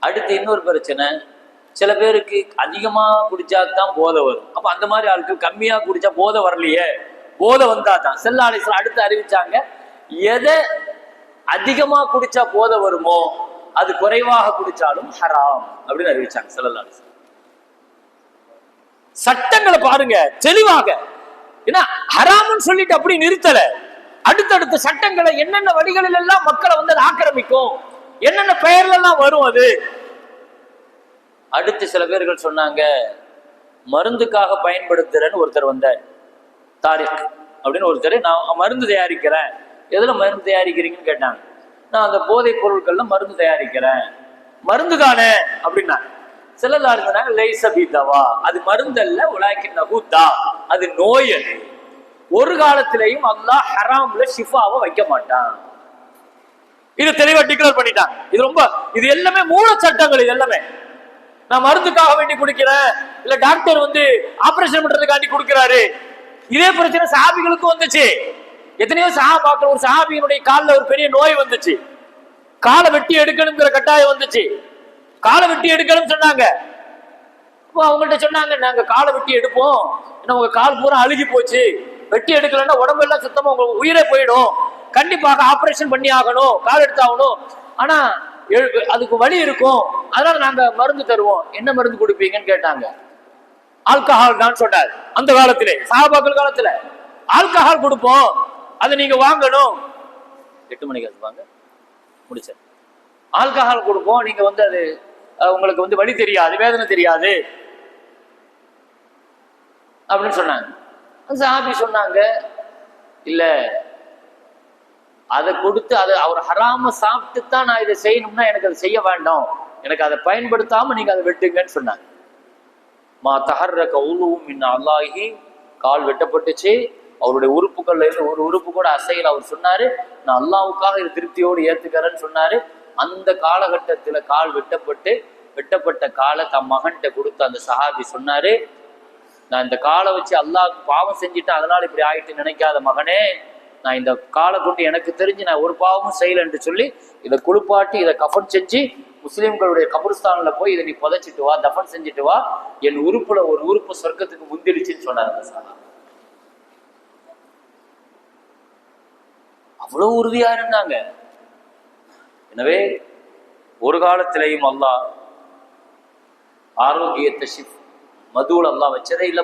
அடுத்து இன்னொரு பிரச்சனை, சில பேருக்கு அதிகமா குடிச்சா தான் போதை வரும். அப்ப அந்த மாதிரி ஆட்கள் கம்மியா குடிச்சா போதை வரலையே, போதை வந்தா தான். ஸல்லல்லாஹு அலைஹி வஸல்லம் அடுத்து அறிவிச்சாங்க, எதை அதிகமா குடிச்சா போதை வருமோ அது குறைவாக குடிச்சாலும் ஹராம் அப்படின்னு அறிவிச்சாங்க ஸல்லல்லாஹு அலைஹி வஸல்லம். சட்டங்களை பாருங்க தெளிவாக. ஏன்னா ஹராம்னு சொல்லிட்டு அப்படி நிறுத்தல, அடுத்தடுத்த சட்டங்களை என்னென்ன வழிகளில் எல்லாம் மக்களை வந்து ஆக்கிரமிக்கும், என்னென்ன பெயர்ல எல்லாம் வரும் அது. அடுத்து சில பேர்கள் சொன்னாங்க, மருந்துக்காக பயன்படுத்துறேன்னு ஒருத்தர் வந்தார், தாரிக் அப்படின்னு ஒருத்தர். நான் மருந்து தயாரிக்கிறேன். எதுல மருந்து தயாரிக்கிறீங்கன்னு கேட்டாங்க. நான் அந்த போதைப் பொருட்கள்ல மருந்து தயாரிக்கிறேன். மருந்து தானே அப்படின்னா ஸல்லல்லாஹு அலைஹி வஸல்லம், லைஸ பிதவா, அது மருந்து அல்ல, உலாக்கின்னஹு தா, அது நோய். அது ஒரு காலத்திலேயும் அல்லாஹ் ஹராம்ல ஷிஃபாவை வைக்க மாட்டான். இது தெளிவா டிக்ளேர் பண்ணிட்டாங்க. இது எல்லாமே மூல சட்டங்கள். இது எல்லாமே நான் மருந்துக்காக வேண்டி குடிக்கிறேன், இல்ல டாக்டர் வந்து ஆபரேஷன் பண்றதுக்காண்டி குடிக்கிறாரு. இதே பிரச்சனை சஹாபிகளுக்கும் வந்துச்சு. எத்தனையோ சஹாபாக்கள், ஒரு சஹாபியினுடைய காலில் ஒரு பெரிய நோய் வந்துச்சு, காலை வெட்டி எடுக்கணுங்கிற கட்டாயம் வந்துச்சு. காலை வெட்டி எடுக்கணும்னு சொன்னாங்க. அவங்கள்ட்ட சொன்னாங்க, நாங்க காலை வெட்டி எடுப்போம், ஏன்னா உங்க கால் பூரா அழுகி போச்சு, வெட்டி எடுக்கலன்னா உடம்பெல்லாம் சுத்தமா உங்க உயிரே போயிடும், கண்டிப்பாக ஆபரேஷன் பண்ணி ஆகணும், கால் எடுத்தாகணும், ஆனா அதுக்கு வலி இருக்கும், அதனால நாங்க மருந்து தருவோம். என்ன மருந்து கொடுப்பீங்கன்னு கேட்டாங்க. ஆல்கஹால் தான் சொன்னார். அந்த காலத்திலே சஹாபாக்கள் காலத்துல ஆல்கஹால் கொடுப்போம், அதை நீங்க வாங்கணும். 8 மணிக்கு வாங்க முடிச்ச ஆல்கஹால் கொடுப்போம், நீங்க வந்து அது உங்களுக்கு வந்து வலி தெரியாது, வேதனை தெரியாது அப்படின்னு சொன்னாங்க. சஹாபி சொன்னாங்க, இல்ல அதை கொடுத்து அதை அவர் ஹராம சாப்பிட்டு தான் நான் இதை செய்யணும்னா எனக்கு அதை செய்ய வேண்டாம், எனக்கு அதை பயன்படுத்தாம நீங்க அதை வெட்டுங்கன்னு சொன்னாங்க. மா தஹர்ரக உலுவும் மின் அல்லாஹி, கால் வெட்டப்பட்டுச்சு, அவருடைய உறுப்புகள்ல இருந்து ஒரு உறுப்பு கூட அசையில். அவர் சொன்னாரு, நான் அல்லாஹ்வுக்காக இது திருப்தியோடு ஏத்துக்கிறேன்னு சொன்னாரு. அந்த காலகட்டத்துல கால் வெட்டப்பட்ட காலை தம் மகன்கிட்ட கொடுத்து அந்த சஹாபி சொன்னாரு, நான் இந்த காலை வச்சு அல்லாஹ் பாவம் செஞ்சுட்டேன், அதனால இப்படி ஆயிட்டு நினைக்காத மகனே, நான் இந்த காலை கொண்டு எனக்கு தெரிஞ்சு நான் ஒரு பாவமும் செய்யலன்னு சொல்லி இதை குளிப்பாட்டி இதை கஃபன் செஞ்சு முஸ்லிம்களுடைய கபருஸ்தான்ல போய் இதை நீ புதைச்சிட்டு வா, தஃபன் செஞ்சுட்டு வா, என் உறுப்புல ஒரு உறுப்பு சொர்க்கத்துக்கு முந்திடுச்சுன்னு சொன்னார் அந்த சஹாபி. அவ்வளவு உறுதியா இருந்தாங்க. எனவே ஒரு காலத்திலேயும் அல்லாஹ் ஆரோக்கியத்தை மதுவில் அல்லாஹ் வச்சதே இல்லை.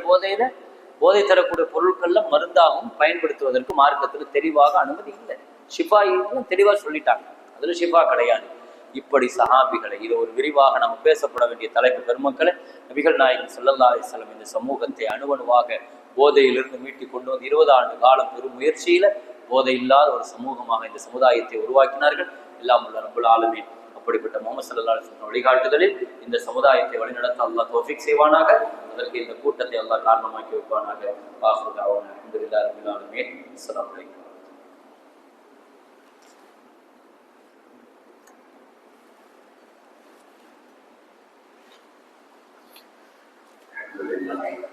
போதை தரக்கூடிய பொருட்கள்ல மருந்தாகவும் பயன்படுத்துவதற்கு மார்க்கத்துல தெளிவாக அனுமதி இல்லை. ஷிஃபா தெளிவா சொல்லிட்டாங்க, அதுல ஷிஃபா கிடையாது. இப்படி சஹாபிகளை, இது ஒரு விரிவாக நம்ம பேசப்பட வேண்டிய தலைப்பு. பெருமக்களை, நபிகள் நாயகம் ஸல்லல்லாஹு அலைஹி வஸல்லம் இந்த சமூகத்தை அணுவணுவாக போதையிலிருந்து மீட்டி கொண்டு வந்து 20 ஆண்டு காலம் பெரும் முயற்சியில போதை இல்லாத ஒரு சமூகமாக இந்த சமுதாயத்தை உருவாக்கினார்கள். எல்லாம் உள்ள ரப்புல் ஆலமீன் அப்படிப்பட்ட முஹம்மது ஸல்லல்லாஹு அலைஹி வஸல்லம் வழிகாட்டுதலில் இந்த சமுதாயத்தை வழிநடத்த அல்லாஹ் தௌஃபீக் செய்வானாக. அதற்கு இந்த கூட்டத்தை அல்லாஹ் காரணமாக்கி வைப்பானாக. ஆகிரு தஅவானா அல்ஹம்துலில்லாஹி ரப்பில் ஆலமீன். அஸ்ஸலாமு அலைக்கும். Alhamdulillah.